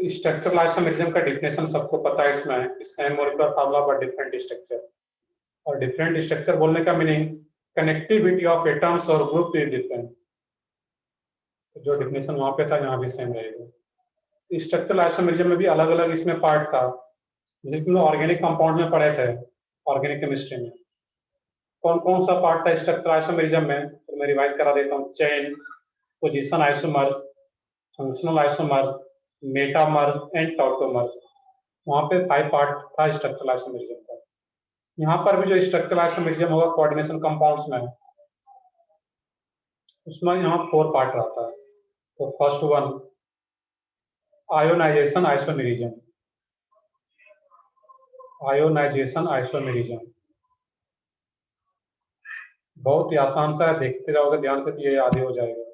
Structural isomerism का definition सबको पता है इसमें, सेम मॉलिक्यूलर फार्मूला पर डिफरेंट स्ट्रक्चर। और डिफरेंट स्ट्रक्चर बोलने का मीनिंग कनेक्टिविटी ऑफ एटम्स और ग्रुप इज डिफरेंट। जो डिफिनेशन वहां पे था यहाँ भी सेम रहेगा। स्ट्रक्चरल आइसोमेरिज्म में भी अलग अलग इसमें पार्ट था, जिसमें ऑर्गेनिक कंपाउंड में पढ़े थे, ऑर्गेनिक केमिस्ट्री में कौन कौन सा पार्ट था स्ट्रक्चरल आइसोमेरिज्म में, तो मैं रिवाइज करा देता हूँ। Chain, position isomers, functional isomers, metamers and tautomers. वहां पे 5 पार्ट था स्ट्रक्चरल आइसोमेरिज्म का। यहाँ पर भी जो स्ट्रक्चरल आइसोमेरिज्म होगा कोऑर्डिनेशन कंपाउंड्स में, उसमें यहाँ 4 पार्ट रहता है। तो first one ionization isomerism. Ionization isomerism बहुत ही आसान सा है, देखते जाओगे ध्यान से तो ये याद ही हो जाएगा।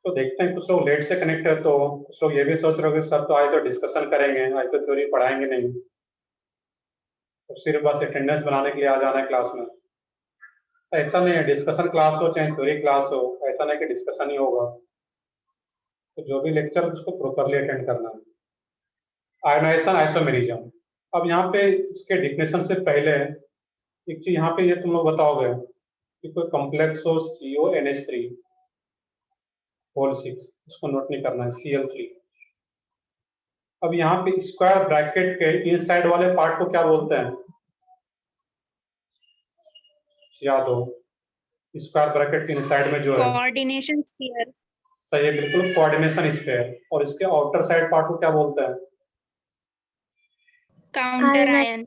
तो देखते हैं, कुछ लोग लेट से कनेक्ट है, तो कुछ लोग ये भी सोच रहे हो कि सर तो आज तो डिस्कशन करेंगे, आज तो थ्योरी पढ़ाएंगे नहीं, तो सिर्फ बस अटेंडेंस बनाने के लिए आ जाना है क्लास में। ऐसा नहीं है, डिस्कशन क्लास हो चाहे थ्योरी क्लास हो, ऐसा नहीं कि डिस्कशन ही होगा। तो जो भी लेक्चर उसको प्रॉपरली अटेंड करना है। आयोनाइजेशन आइसोमेरिज्म, अब यहाँ पे इसके डिफिनेशन से पहले एक चीज यहाँ पे ये तुम लोग बताओगे कि कोई कॉम्प्लेक्स हो CONH3 होल 6, इसको नोट नहीं करना है, Cl3। अब यहाँ पे स्क्वायर ब्रैकेट के इनसाइड वाले पार्ट को क्या बोलते हैं, याद हो? स्क्वायर ब्रैकेट के इनसाइड में जो है कोऑर्डिनेशन स्फीयर। सही है, बिल्कुल, कोऑर्डिनेशन स्फीयर। और इसके आउटर साइड पार्ट को क्या बोलते हैं? Counter ion.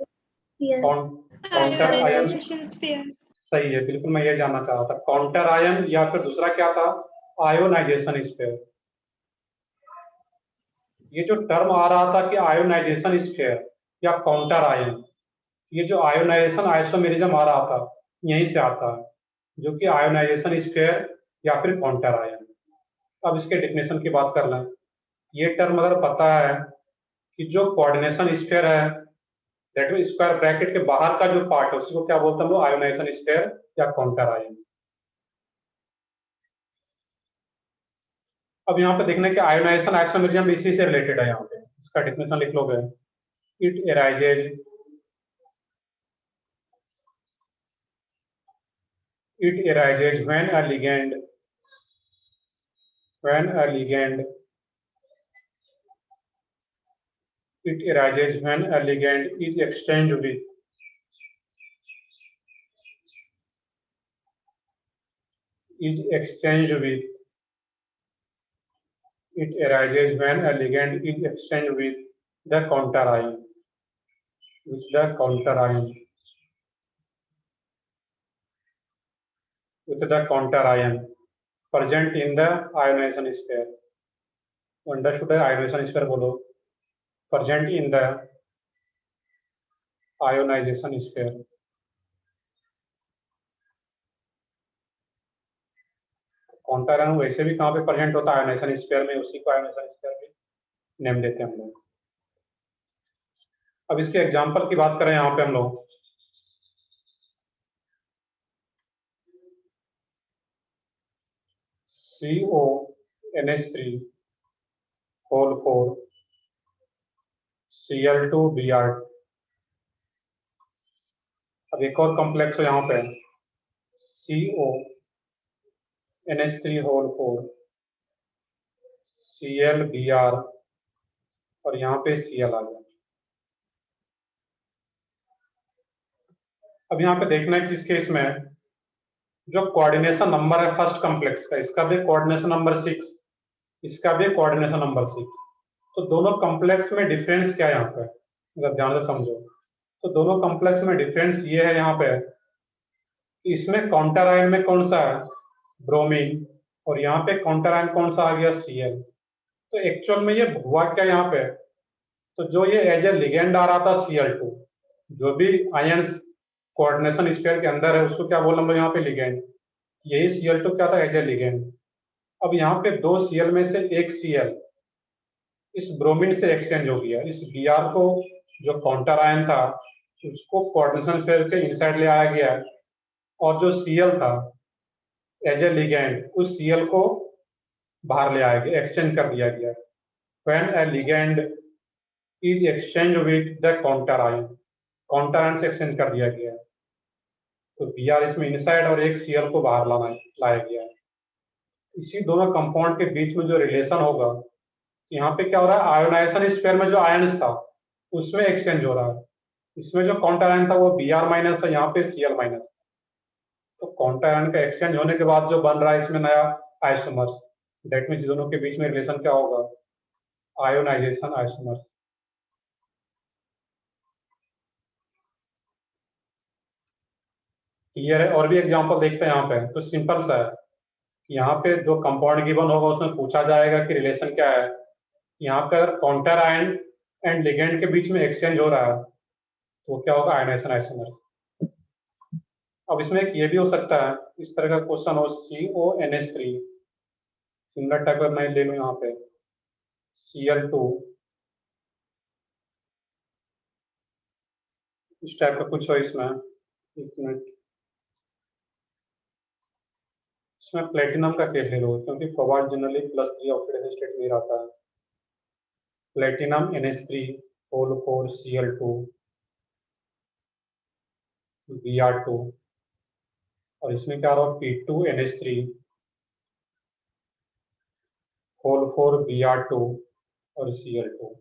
Counter ion. सही है, बिल्कुल, मैं ये जानना चाह रहा था, काउंटर आयन या फिर दूसरा क्या था, आयोनाइजेशन स्फीयर। ये जो टर्म आ रहा था कि आयोनाइजेशन स्फीयर या काउंटर आयन, ये जो आयोनाइजेशन आइसोमेरिज्म आ रहा था यहीं से आता है, जो कि आयोनाइजेशन स्फीयर या फिर काउंटर आयन। अब इसके डेफिनेशन की बात कर लें। ये टर्म अगर पता है कि जो कोऑर्डिनेशन स्फीयर है, दैट मीन स्क्वायर ब्रैकेट के बाहर का जो पार्ट है, उसको क्या बोलते हैं हम लोग, आयोनाइजेशन स्फीयर या काउंटर आयन। अब यहाँ पे देखने के आयोनाइजेशन आइसोमेरिज्म इसी से रिलेटेड है। यहाँ पे इसका डेफिनेशन लिख लोगे, it arises when a ligand it arises when a ligand is exchanged with it arises when a ligand is exchanged with the counter ion, present in the ionization sphere. Understood है? ionization sphere बोलो, present in the ionization sphere. Counter ion वैसे भी कहाँ पे present होता है, ionisation sphere में, उसी को आयोनाइजेशन स्फीयर भी नेम देते हैं हम लोग। अब इसके एग्जांपल की बात करें यहाँ पे हम लोग, CONH3 होल 4 Cl2Br। अब एक और कॉम्प्लेक्स हो यहाँ पे, CONH3 होल 4 ClBr और यहाँ पे Cl आ गया। अब यहाँ पे देखना है कि इस केस में जो कोऑर्डिनेशन नंबर है फर्स्ट कॉम्प्लेक्स का, इसका भी कोऑर्डिनेशन नंबर 6, इसका भी कोऑर्डिनेशन नंबर 6। तो दोनों कॉम्प्लेक्स में डिफरेंस क्या है यहाँ पे, अगर ध्यान से समझो तो दोनों कॉम्प्लेक्स में डिफरेंस ये है यहाँ पे, इसमें काउंटर आयन में कौन सा है, ब्रोमीन, और यहाँ पे काउंटर आयन कौन सा आ गया, Cl। तो एक्चुअल में ये हुआ क्या यहाँ पे, तो जो ये एज ए लिगेंड आ रहा था Cl2, जो भी आयन कोऑर्डिनेशन स्फीयर के अंदर है उसको क्या बोला हम लोग यहाँ पे, लिगेंड। यही Cl2 क्या था, एज ए लिगेंड। अब यहाँ पे 2 Cl में से एक Cl इस ब्रोमीन से एक्सचेंज हो गया, इस Br को जो काउंटर आयन था उसको कोऑर्डिनेशन पेयर के इनसाइड ले आया गया और जो Cl था एज ए लिगेंड उस Cl को बाहर ले आया गया, एक्सचेंज कर दिया गया। When A ligand is exchange with the counter ion, counter ion से एक्सचेंज कर दिया गया है, तो Br इसमें इनसाइड और एक Cl को बाहर लाया गया है। इसी दोनों कंपाउंड के बीच में जो रिलेशन होगा, यहाँ पे क्या हो रहा है, आयोनाइजेशन स्पेयर में जो आयन्स था उसमें एक्सचेंज हो रहा है। इसमें जो काउंटर आयन था वो Br माइनस है, यहाँ पे Cl माइनस। तो काउंटर आयन का एक्सचेंज होने के बाद जो बन रहा है इसमें नया आइसोमर्स, दैट मीन्स दोनों के बीच में रिलेशन क्या होगा, आयोनाइजेशन आइसोमर्स। क्लियर है? और भी एग्जांपल देखते हैं यहाँ पे, तो सिंपल सा है। यहाँ पे जो कंपाउंड गिवन होगा उसमें पूछा जाएगा कि रिलेशन क्या है। यहाँ पे अगर काउंटर आयन एंड लिगेंड के बीच में एक्सचेंज हो रहा है तो क्या होगा, आयनाइजेशन आइसोमर्स। अब इसमें एक ये भी हो सकता है, इस तरह का क्वेश्चन हो, CONH3, सिमिलर टाइप का मैं ले लूँ यहाँ पे Cl2, इस टाइप का कुछ हो इसमें। एक मिनट, इसमें प्लेटिनम का केस ले लो क्योंकि कोबाल्ट जनरली +3 ऑक्सीडेशन स्टेट में रहता है। Platinum NH3 whole 4 Cl2 Br2, और इसमें क्या रहा, P2 NH3 होल 4 Br2 और Cl2।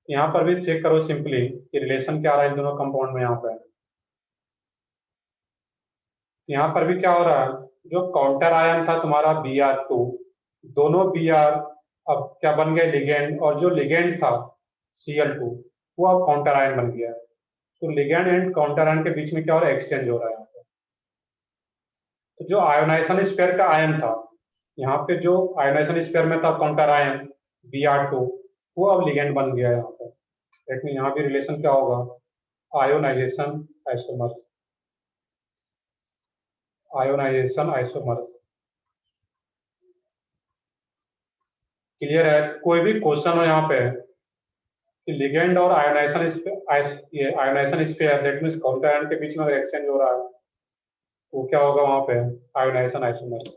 यहाँ पर भी चेक करो सिंपली कि रिलेशन क्या आ रहा है इन दोनों कंपाउंड में। यहाँ पर यहाँ पर भी क्या हो रहा है, जो काउंटर आयन था तुम्हारा Br2, दोनों Br अब क्या बन गए, लिगेंड, और जो लिगेंड था Cl2 वो अब काउंटर आयन बन गया। तो लिगेंड एंड काउंटर आयन के बीच में क्या हो रहा है, एक्सचेंज हो रहा है यहाँ पे। तो जो आयोनाइजेशन स्पेयर का आयन था, यहाँ पे जो आयोनाइजेशन स्पेयर में था काउंटर आयन Br2, वो अब लिगेंड बन गया है यहाँ पे। लेकिन यहाँ भी रिलेशन क्या होगा, ionization isomers, ionization isomers. Clear है? कोई भी क्वेश्चन हो यहाँ पे कि लिगेंड और ionization sphere, that means counter ion के बीच में एक्सचेंज हो रहा है, वो क्या होगा वहां पे, आयोनाइजेशन आइसोमर्स।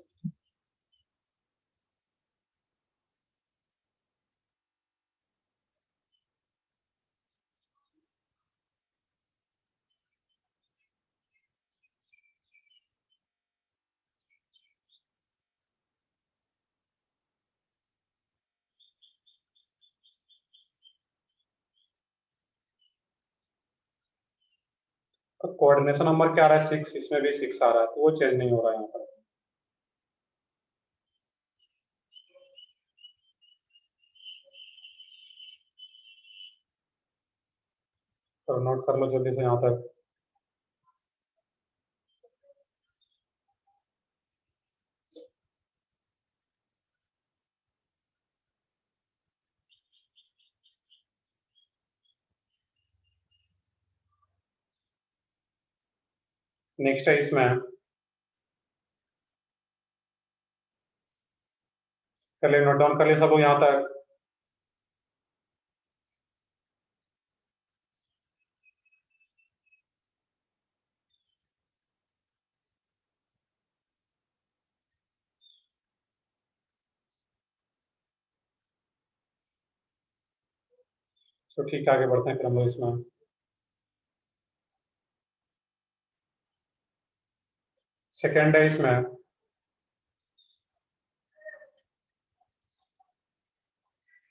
तो कोऑर्डिनेशन नंबर क्या आ रहा है, 6, इसमें भी 6 आ रहा है, तो वो चेंज नहीं हो रहा है यहाँ पर। तो नोट कर लो जल्दी से यहाँ तक। नेक्स्ट है इसमें, कर ले, नोट डाउन कर ले सब लोग यहाँ तक। तो ठीक है, आगे बढ़ते हैं फिर हम लोग इसमें। सेकेंड है इसमें,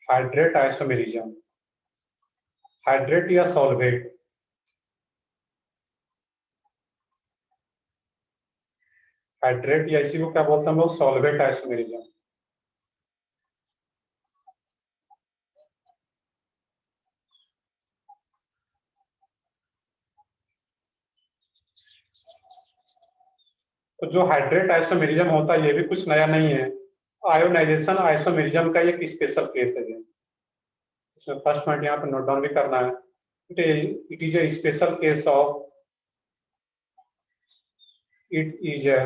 हाइड्रेट आइसोमेरिज्म। हाइड्रेट या सॉल्वेट, हाइड्रेट या इसी को क्या बोलते हैं हम लोग, सॉल्वेट आइसोमेरिज्म। तो जो हाइड्रेट आइसोमेरिज्म होता है ये भी कुछ नया नहीं है, आयोनाइजेशन आइसोमेरिज्म का एक स्पेशल केस है। इसमें फर्स्ट पॉइंट यहाँ पे नोट डाउन भी करना है, it is a special case of, it is a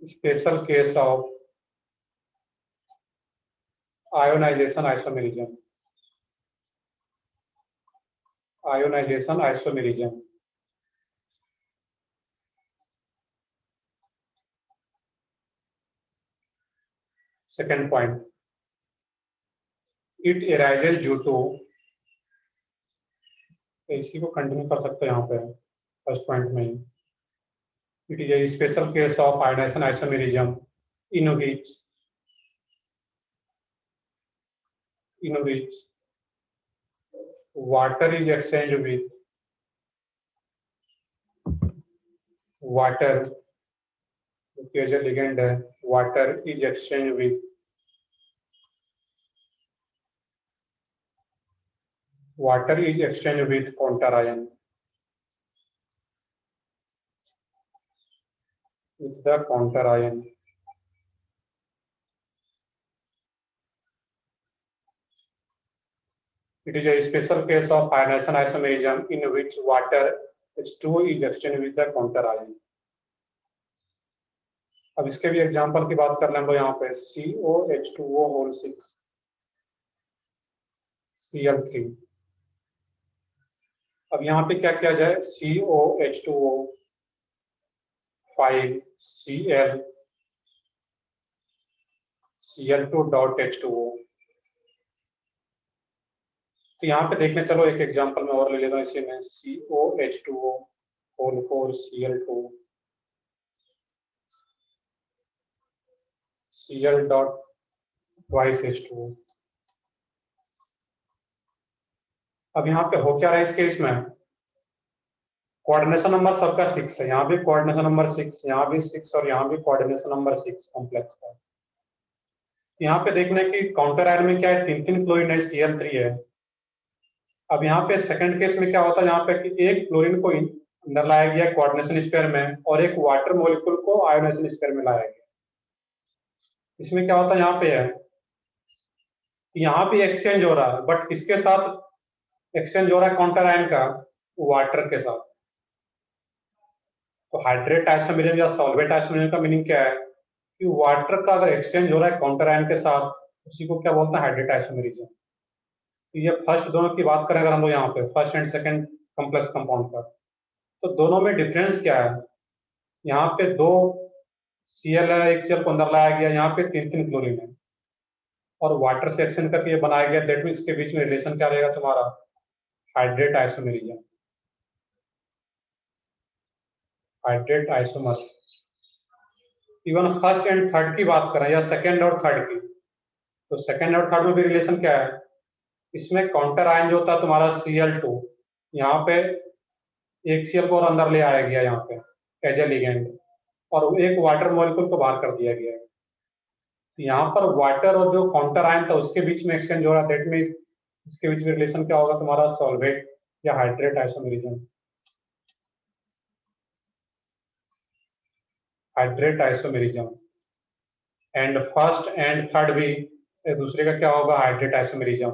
special case of ionization isomerism. Ionization isomerism. Second point, it arises due to, इसी को कंटिन्यू कर सकते हैं यहाँ पे फर्स्ट पॉइंट में। It is a special case of ionization isomerism in which water is exchanged with water, जो ligand है, water is exchange with counter ion, with the counter ion. It is a special case of ionization isomerism in which water H2O is exchanged with the counter ion. अब इसके भी example की बात कर लें तो यहाँ पे COH2O होल 6 Cl3। अब यहाँ पे क्या किया जाए, COH2O 5 Cl Cl2 dot H2O। तो यहाँ पे देखने चलो एक एग्जांपल में और ले लेता हूँ इसी में, COH2O whole 4 Cl2 Cl dot twice H2O। अब यहाँ पे हो क्या रहा है इस केस में, कोऑर्डिनेशन नंबर सबका 6 है, यहाँ भी कोऑर्डिनेशन नंबर 6, यहाँ भी 6 और यहाँ भी कोऑर्डिनेशन नंबर 6 कॉम्प्लेक्स का। यहाँ पे देखने की काउंटर आयन में क्या है, 3 क्लोरीन है, Cl3 है। अब यहाँ पे सेकंड केस में क्या होता है, यहाँ पे कि एक क्लोरीन को अंदर लाया गया कोऑर्डिनेशन स्पेयर में और एक वाटर मॉलिक्यूल को आयोनाइजेशन स्पेयर में लाया गया। इसमें क्या होता है, यहाँ पे है यहाँ पे एक्सचेंज हो रहा है, बट किसके साथ एक्सचेंज हो रहा है काउंटर आयन का, वाटर के साथ। तो हाइड्रेट आइसोमेरिज्म या सॉल्वेट आइसोमेरिज्म का मीनिंग क्या है कि वाटर का अगर एक्सचेंज हो रहा है काउंटर आयन के साथ, उसी को क्या बोलते हैं, हाइड्रेट आइसोमेरिज्म। तो ये फर्स्ट दोनों की बात करें अगर हम लोग यहाँ पे first and second complex compound का, तो दोनों में डिफरेंस क्या है, यहाँ पे 2 Cl है, एक Cl को अंदर लाया गया, यहाँ पे 3 क्लोरीन है और वाटर से एक्सचेंज करके ये बनाया गया। दैट मीन्स के बीच में रिलेशन क्या रहेगा तुम्हारा, hydrate isomerism, hydrate isomer. Even first and third की बात करें या सेकंड और थर्ड की, तो सेकंड और थर्ड में भी रिलेशन क्या है, इसमें काउंटर आयन जो होता है तुम्हारा Cl2, यहाँ पे एक Cl को और अंदर ले आया गया यहाँ पे एज ए लिगेंड और एक वाटर मॉलिक्यूल को बाहर कर दिया गया है। यहाँ पर वाटर और जो काउंटर आयन था उसके बीच में एक्सचेंज हो रहा है। दैट मीन्स इसके बीच में रिलेशन क्या होगा तुम्हारा, सॉल्वेट या hydrate isomerism, hydrate isomerism. And first and third भी दूसरे का क्या होगा, हाइड्रेट आइसोमेरिज्म।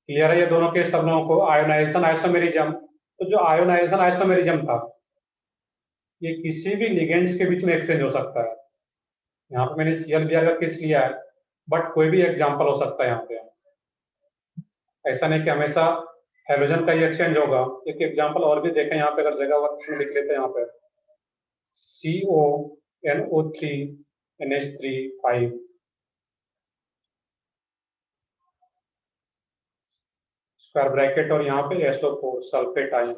क्लियर है ये दोनों के सब लोगों को। आयोनाइजेशन आइसोमेरिज्म, तो जो आयोनाइजेशन आइसोमेरिज्म था ये किसी भी लिगेंड्स के बीच में एक्सचेंज हो सकता है। यहाँ पे मैंने Cl भी अगर किस लिया है, बट कोई भी एग्जांपल हो सकता है यहाँ पे, ऐसा नहीं कि हमेशा हेलोजन का ही एक्सचेंज होगा। एक एग्जांपल और भी देखें यहाँ पे, अगर जगह वक्त में लिख लेते हैं यहाँ पे CONO3 NH3 5 स्क्वायर ब्रैकेट और यहाँ पे SO4 सल्फेट आयन।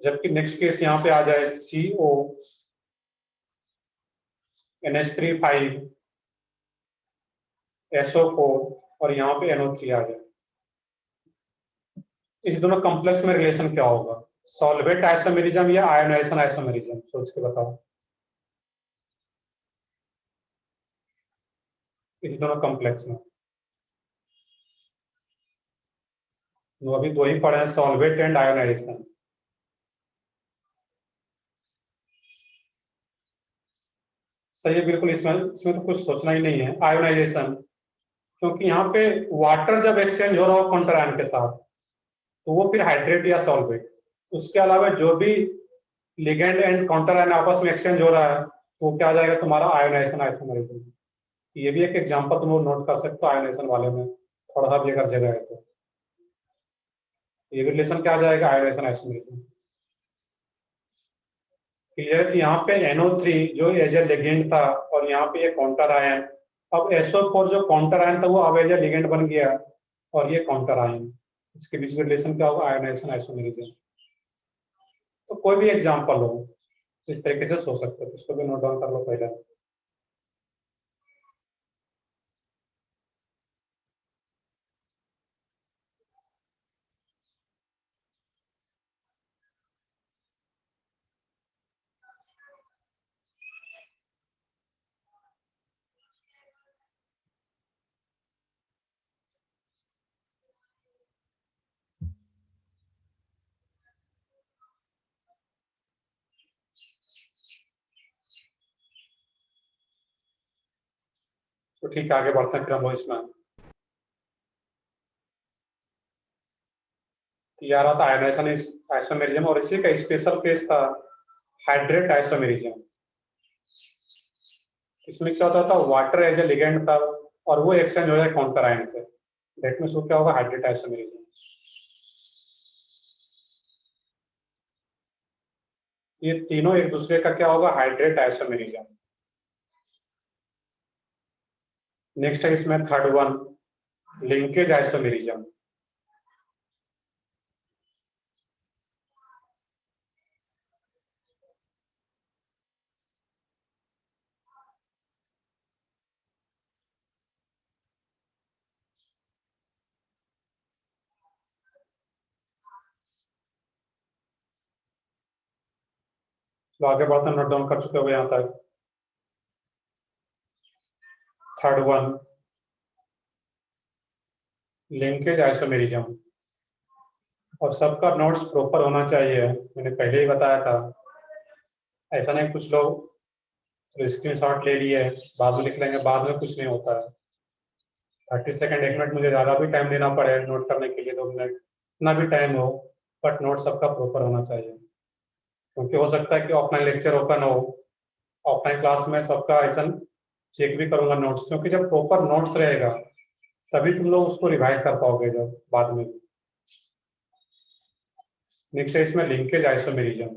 जबकि नेक्स्ट केस यहाँ पे आ जाए CO NH3 5 SO4 और यहाँ पे NO3 आ जाए। इस दोनों कॉम्प्लेक्स में रिलेशन क्या होगा, सॉल्वेट आइसोमेरिज्म या आयोनाइजेशन आइसोमेरिज्म, सोच के बताओ। इस दोनों कॉम्प्लेक्स में अभी दो ही पढ़े हैं, सॉल्वेट एंड आयोनाइजेशन। सही है बिल्कुल, इसमें तो कुछ सोचना ही नहीं है। आयोनाइजेशन, क्योंकि यहाँ पे वाटर जब एक्सचेंज हो रहा हो काउंटर आयन के साथ तो वो फिर हाइड्रेट या सॉल्वेट। उसके अलावा जो भी लिगेंड एंड काउंटर आयन आपस में एक्सचेंज हो रहा है तो क्या आ जाएगा तुम्हारा, आयोनाइजेशन आइसोमेरिज्म। ये भी एक एग्जांपल तुम लोग नोट कर सकते हो आयोनाइजेशन वाले में, थोड़ा सा भी अगर जगह है तो ये रिलेशन क्या आ जाएगा, आयोनाइजेशन आइसोमेरिज्म। क्लियर कि यहाँ पे NO3 जो एज ए लिगेंड था और यहाँ पे ये काउंटर आयन, अब SO4 जो काउंटर आयन था वो अब एज ए लिगेंड बन गया और ये काउंटर आयन, इसके बीच में रिलेशन क्या होगा, आयोनाइजेशन आइसोमेरिज्म। तो कोई भी एग्जांपल हो इस तरीके से सोच सकते हो, इसको भी नोट डाउन कर लो पहले। तो ठीक है, आगे बढ़ते हैं फिर हम वो इसमें। ये आ रहा था आयोनाइजेशन आइसोमेरिज्म और इसी का स्पेशल केस था हाइड्रेट आइसोमेरिज्म। इसमें क्या होता था, वाटर एज ए लिगेंड था और वो एक्सचेंज हो जाए काउंटर आयन से, दैट मींस वो क्या होगा, हाइड्रेट आइसोमेरिज्म। ये तीनों एक दूसरे का क्या होगा, हाइड्रेट आइसोमेरिज्म। नेक्स्ट है इसमें थर्ड वन, लिंकेज आइसोमेरिज्म। तो आगे बढ़ते नोट डाउन कर चुके हो यहाँ तक। Third one, linkage isomerism. और सबका नोट्स प्रॉपर होना चाहिए, मैंने पहले ही बताया था। ऐसा नहीं कुछ लोग स्क्रीनशॉट ले लिए बाद में लिख लेंगे, बाद में कुछ नहीं होता है। 30 सेकंड 1 मिनट मुझे ज़्यादा भी टाइम देना पड़े नोट करने के लिए, 2 मिनट, इतना भी टाइम हो, बट नोट सबका प्रॉपर होना चाहिए। क्योंकि हो सकता है कि ऑफलाइन लेक्चर ओपन हो, ऑफलाइन क्लास में सबका ऐसा चेक भी करूंगा नोट्स, क्योंकि जब प्रॉपर नोट्स रहेगा तभी तुम लोग उसको रिवाइज कर पाओगे जब बाद में। नेक्स्ट है इसमें लिंकेज आइसोमेरिज्म।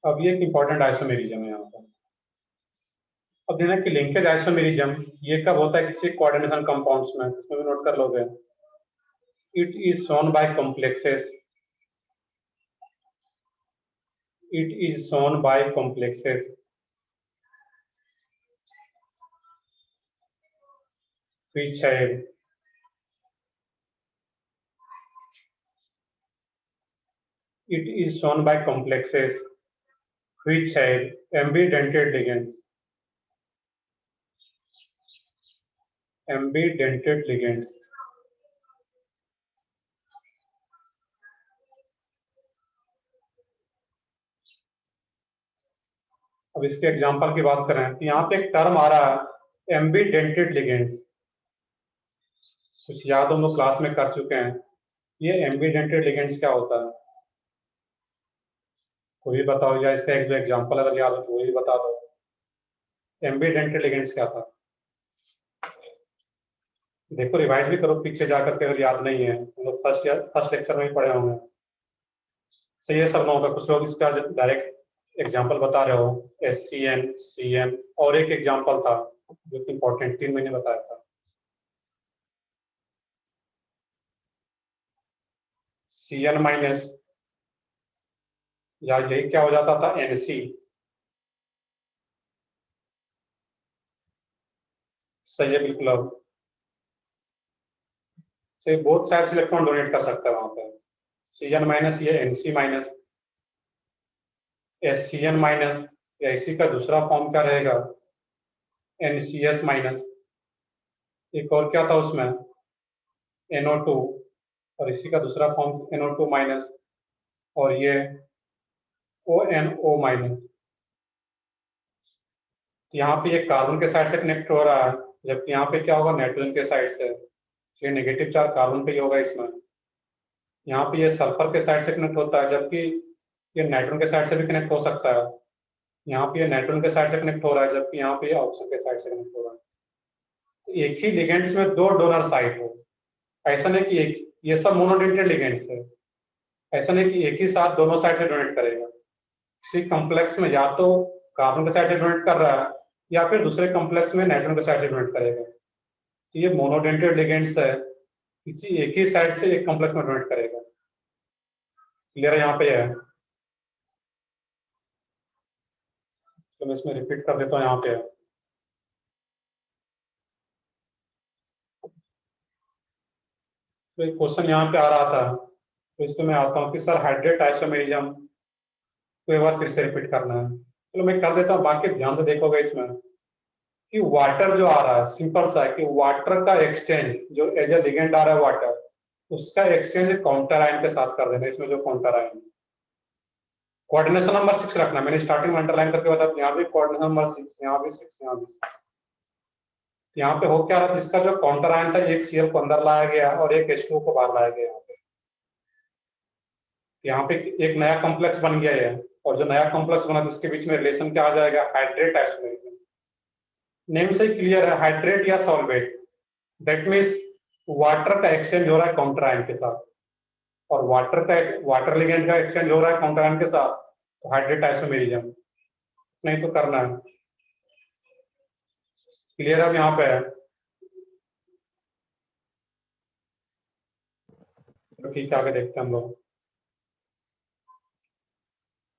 अब ये एक इंपॉर्टेंट आइसोमेरिज्म है यहाँ पर। अब देना कि लिंकेज आइसोमेरिज्म ये कब होता है किसी कोऑर्डिनेशन कंपाउंड्स में, इसमें भी नोट कर लोगे। It is shown by complexes, it is shown by complexes which have it is shown by complexes which have ambidentate ligands, ambidentate ligands। अब इसके एग्जांपल की बात करें तो यहाँ पे एक टर्म आ रहा है एम्बीडेंटेड लिगेंड्स। कुछ याद हम लोग क्लास में कर चुके हैं। ये एम्बीडेंटेड लिगेंड्स क्या होता है, कोई भी बताओ, या इसका एक दो एग्जांपल अगर याद हो तो वो भी बता दो। एम्बीडेंटेड लिगेंड्स क्या था, देखो रिवाइज भी करो पीछे जाकर के अगर याद नहीं है, हम लोग फर्स्ट लेक्चर में ही पढ़े होंगे। तो ये सब ना होगा, कुछ लोग इसका डायरेक्ट एग्जांपल बता रहे हो, SCN CN, और एक एग्जांपल था जो कि इंपॉर्टेंट 3 महीने बताया था, CN माइनस, या यही क्या हो जाता था, NC। सही है बिल्कुल। अब से बोथ साइड इलेक्ट्रॉन डोनेट कर सकता है वहां पर। CN माइनस, ये NC माइनस, SCN माइनस, या इसी का दूसरा फॉर्म क्या रहेगा, NCS माइनस। एक और क्या था उसमें, NO2, और इसी का दूसरा फॉर्म NO2 माइनस, और ये ONO माइनस। यहाँ पे ये कार्बन के साइड से कनेक्ट हो रहा है, जबकि यहाँ पे क्या होगा, नाइट्रोजन के साइड से। ये नेगेटिव चार्ज कार्बन पे ही होगा इसमें। यहाँ पे ये सल्फर के साइड से कनेक्ट होता है, जबकि ये नाइट्रोजन के साइड से भी कनेक्ट हो सकता है। यहाँ पे नाइट्रोजन के साइड से कनेक्ट हो रहा है, जबकि यहाँ पे ऑक्सीजन के साइड से कनेक्ट हो रहा है। तो एक ही लिगेंड्स में दो डोनर साइट हो, ऐसा नहीं कि एक, ये सब मोनोडेंटेड लिगेंड्स है, ऐसा नहीं कि एक ही साथ दोनों साइड से डोनेट करेगा। किसी कॉम्प्लेक्स में या तो कार्बन के साइड से डोनेट कर रहा है या फिर दूसरे कॉम्प्लेक्स में नाइट्रोजन के साइड से डोनेट करेगा। तो ये मोनोडेंटेड लिगेंड्स है, किसी एक ही साइड से एक कॉम्प्लेक्स में डोनेट करेगा। क्लियर है यहाँ पे है? तो मैं इसमें रिपीट कर देता हूँ, यहाँ पे है। तो एक क्वेश्चन यहाँ पे आ रहा था, तो इसको मैं आता हूँ कि सर हाइड्रेट आइसोमेरिज्म तो एक बार फिर से रिपीट करना है। चलो मैं कर देता हूँ, बाकी ध्यान से देखोगे इसमें कि वाटर जो आ रहा है, सिंपल सा है कि वाटर का एक्सचेंज जो एज ए लिगेंड आ रहा है वाटर, उसका एक्सचेंज काउंटर आयन के साथ कर देना। इसमें जो काउंटर आयन, कोऑर्डिनेशन नंबर 6 रखना, मैंने स्टार्टिंग में अंडरलाइन करके बताया, यहाँ भी कोऑर्डिनेशन नंबर 6, यहाँ भी 6, यहाँ भी 6। यहाँ पे हो क्या रहा था, इसका जो काउंटर आयन था, एक Cl को अंदर लाया गया और एक H2O को बाहर लाया गया। यहाँ पे एक नया कॉम्प्लेक्स बन गया है, और जो नया कॉम्प्लेक्स बना तो इसके बीच में रिलेशन क्या आ जाएगा, हाइड्रेट आइसोमेरिज्म। नेम से क्लियर है, हाइड्रेट या सॉल्वेट, दैट मीन्स वाटर का एक्सचेंज हो रहा है काउंटर आयन के साथ, और वाटर लिगेंड का एक्सचेंज हो रहा है काउंटर आयन के साथ, तो हाइड्रेट आइसोमेरिज्म। नहीं तो करना है। क्लियर अब यहाँ पे है? तो ठीक है, आगे देखते हैं हम लोग।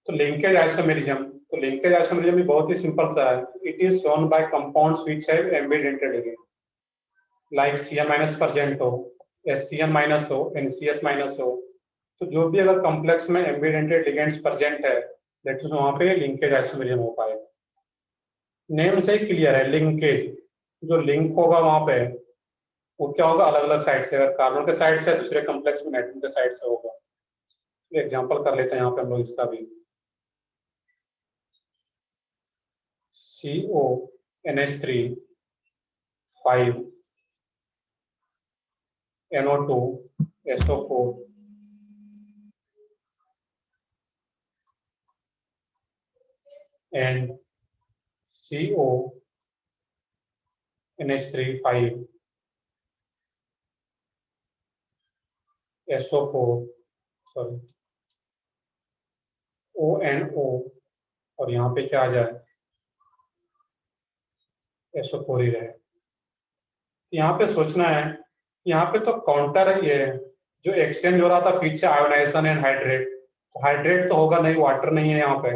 तो लिंकेज आइसोमेरिज्म, तो लिंकेज आइसोमेरिज्म भी बहुत ही सिंपल सा है। It is shown by compounds which have embedded ligand, like Cn- present हो, SCN- हो, NCS- हो। तो जो भी अगर कॉम्प्लेक्स में एम्बेडेड लिगेंड्स प्रेजेंट है, दैट इज वहां पे लिंकेज आइसोमेरिज्म हो पाएगा। नेम से क्लियर है, लिंकेज, जो लिंक होगा वहां पे वो क्या होगा, अलग अलग साइड से। अगर कार्बन के साइड से, दूसरे कॉम्प्लेक्स में नाइट्रोजन के साइड से होगा। एग्जांपल कर लेते हैं यहाँ पे हम लोग इसका भी। CONH3 5 NO2 SO4 and CONH3 5 SO4, sorry ONO, और यहाँ पे क्या आ जाए, SO4 ही रहे। यहाँ पे सोचना है, यहाँ पे तो काउंटर ही है, जो एक्सचेंज हो रहा था पीछे आयोनाइजेशन एंड हाइड्रेट, हाइड्रेट तो होगा नहीं, वाटर नहीं है यहाँ पे।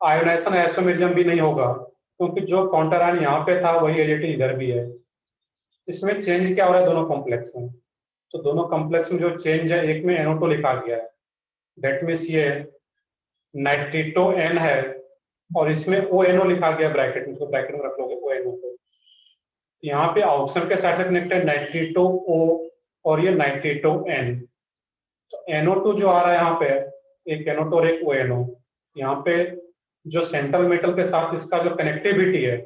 आयोनाइजेशन आइसोमेरिज्म भी नहीं होगा, क्योंकि जो काउंटर आयन यहाँ पे था वही एजेटी इधर भी है। इसमें चेंज क्या हो रहा है दोनों कॉम्प्लेक्स में, तो दोनों कॉम्प्लेक्स में जो चेंज है, एक में NO2 लिखा गया है, दैट मीन्स ये नाइट्रिटो N है, और इसमें ONO लिखा गया ब्रैकेट में, तो ब्रैकेट में रख लोगे ONO को। यहाँ पे ऑक्सीजन के साथ कनेक्टेड नाइट्रिटो O और ये नाइट्रिटो N। तो NO2 जो आ रहा है यहाँ पे, एक NO2 और एक ONO, यहाँ पे जो सेंट्रल मेटल के साथ इसका जो कनेक्टिविटी है,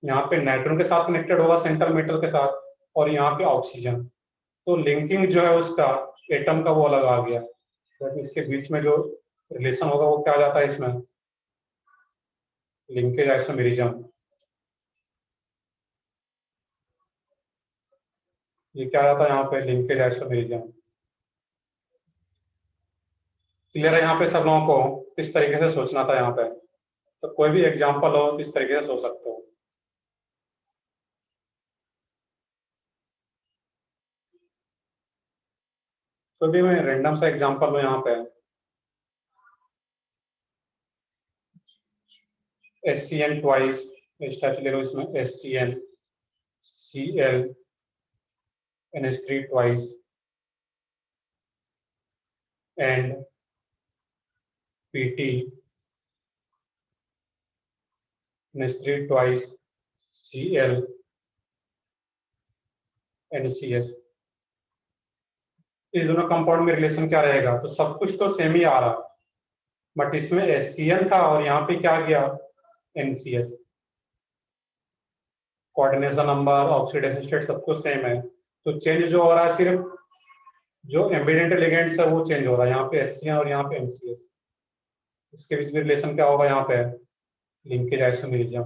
यहाँ पे नाइट्रोजन के साथ कनेक्टेड होगा सेंट्रल मेटल के साथ, और यहाँ पे ऑक्सीजन। तो लिंकिंग जो है उसका एटम का वो अलग आ गया, तो इसके बीच में जो रिलेशन होगा वो क्या आ जाता है इसमें, लिंकेज आइसोमेरिज्म। ये क्या आता है यहाँ पे, लिंकेज आइसोमेरिज्म। क्लियर है यहाँ पे सब लोगों को किस तरीके से सोचना था यहाँ पे? तो कोई भी एग्जांपल हो किस तरीके से सोच सकते हो। तो भी मैं रैंडम सा एग्जांपल लूँ यहाँ पे, SCN ट्वाइस, इस टाइप से ले लो, इसमें SCN Cl NH3 twice and PT NH3 twice Cl NCS। इस दोनों कंपाउंड में रिलेशन क्या रहेगा, तो सब कुछ तो सेम ही आ रहा, बट इसमें SCN था और यहाँ पे क्या गया, NCS। Coordination number, oxidation state सब कुछ सेम है, तो चेंज जो हो रहा है सिर्फ जो एम्बेडेड लिगेंड्स है वो चेंज हो रहा है, यहाँ पे SCN और यहाँ पे NCS। इसके बीच में रिलेशन क्या होगा यहाँ पे, लिंकेज आइसोमेरिज्म।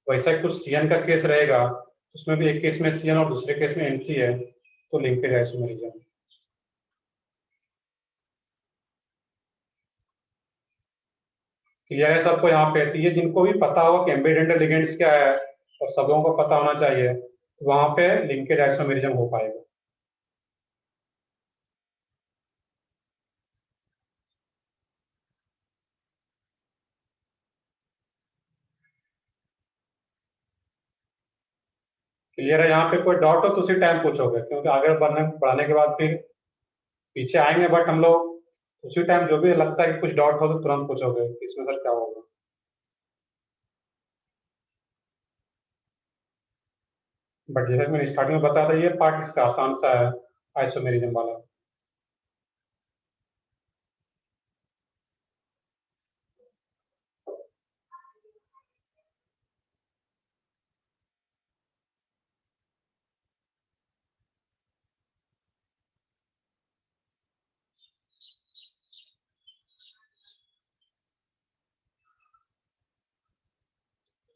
वैसा ही कुछ CN का केस रहेगा, उसमें भी एक केस में CN और दूसरे केस में NC है, तो लिंकेज आइसोमेरिज्म। क्लियर है सबको यहाँ पे? तो ये जिनको भी पता होगा कि एम्बेडेड लिगेंड्स क्या है और सब लोगों को पता होना चाहिए, तो वहां पे लिंकेज आइसोमेरिज्म हो पाएगा। क्लियर है? यहाँ पे कोई डाउट हो तो उसी टाइम पूछोगे, क्योंकि आगे बढ़ने के बाद फिर पीछे आएंगे, बट हम लोग उसी टाइम जो भी लगता है कि कुछ डाउट हो तो तुरंत पूछोगे कि इसमें सर क्या होगा। बट जैसे मैंने स्टार्टिंग में बताया था, ये पार्ट इसका आसान सा है, आइसोमेरिज्म वाला।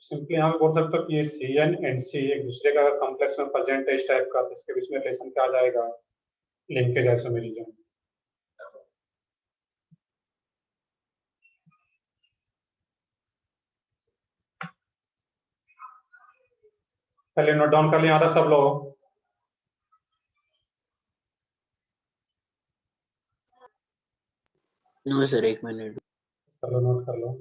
सिंपली यहाँ पे बोल सकते हो कि ये CN एंड C एक दूसरे का कॉम्प्लेक्स में प्रेजेंट है इस टाइप का, तो इसके बीच में रिलेशन क्या आ जाएगा? Linkage isomerism. पहले नोट डाउन कर लिया था सब लोग? No sir, 1 minute. चलो नोट कर लो।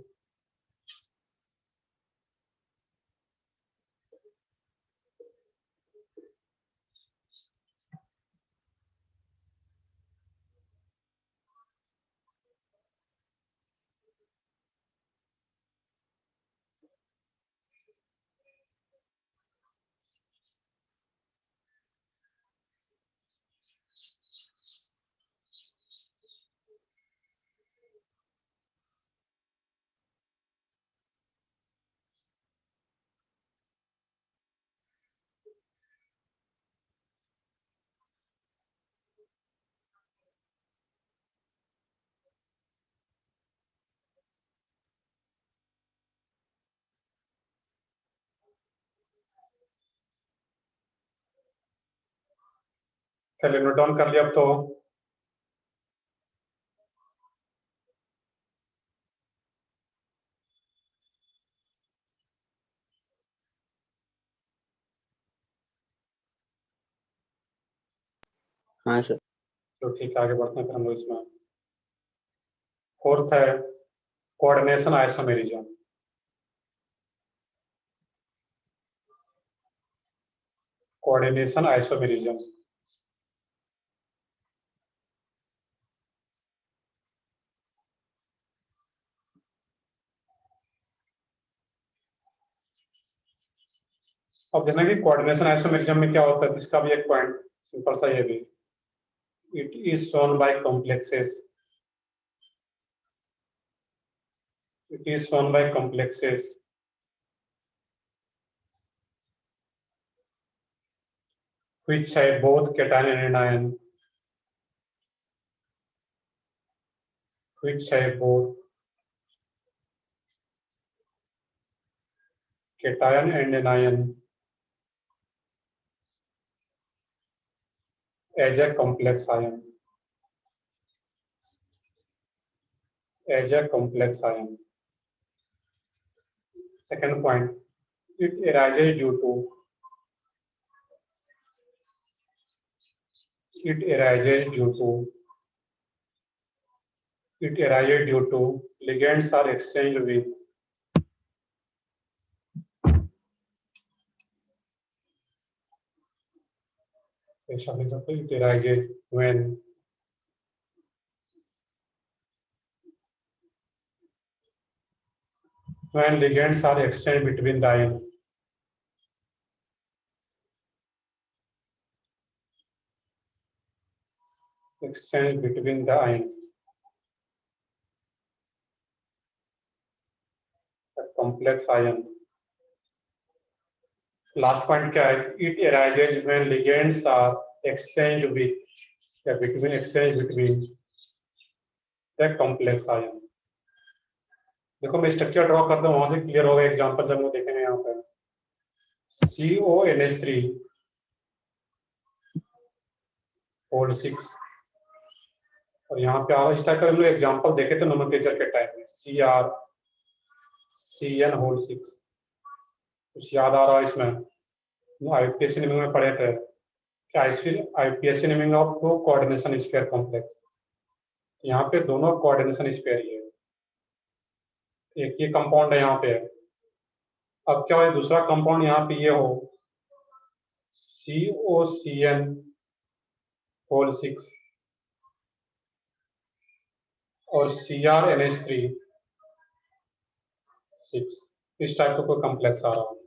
चलिए नोट डाउन कर लिया अब तो। हाँ सर। तो ठीक है, आगे बढ़ते हैं फिर हम लोग इसमें। फोर्थ है कोऑर्डिनेशन आइसोमेरिज्म। Coordination isomerism. अब देखना कि कोऑर्डिनेशन आइसोमेरिज्म में क्या होता है, इसका भी एक पॉइंट सिंपल सा ये भी, it is shown by complexes. It is shown by complexes which have both cation and anion, which have both cation and anion as a complex ion. As a complex ion. Second point, it arises due to ligands are exchanged with it arises when ligands are exchanged between the ions. Exchange between the ions. A complex ion. Last point क्या है? It arises when ligands are exchanged with between the complex ion. देखो मैं structure draw करता हूँ, वहां से clear होगा example जब वो देखेंगे यहाँ पे। CONH3 होल 6, और यहाँ पे आ इस टाइप का हम लोग एग्जाम्पल देखे थे नोमेनक्लेचर के टाइम में, CrCN होल 6। कुछ याद आ रहा है इसमें? आईपीएससी नेमिंग में पढ़े थे कि IUPAC naming of to coordination square complex. यहाँ पे दोनों कोऑर्डिनेशन स्क्वायर ही है, एक ये कंपाउंड है यहाँ पे। अब क्या हो, दूसरा कंपाउंड यहाँ पे ये हो COCN होल 6 और CrNH3 6, इस टाइप का कोई कॉम्प्लेक्स आ रहा है।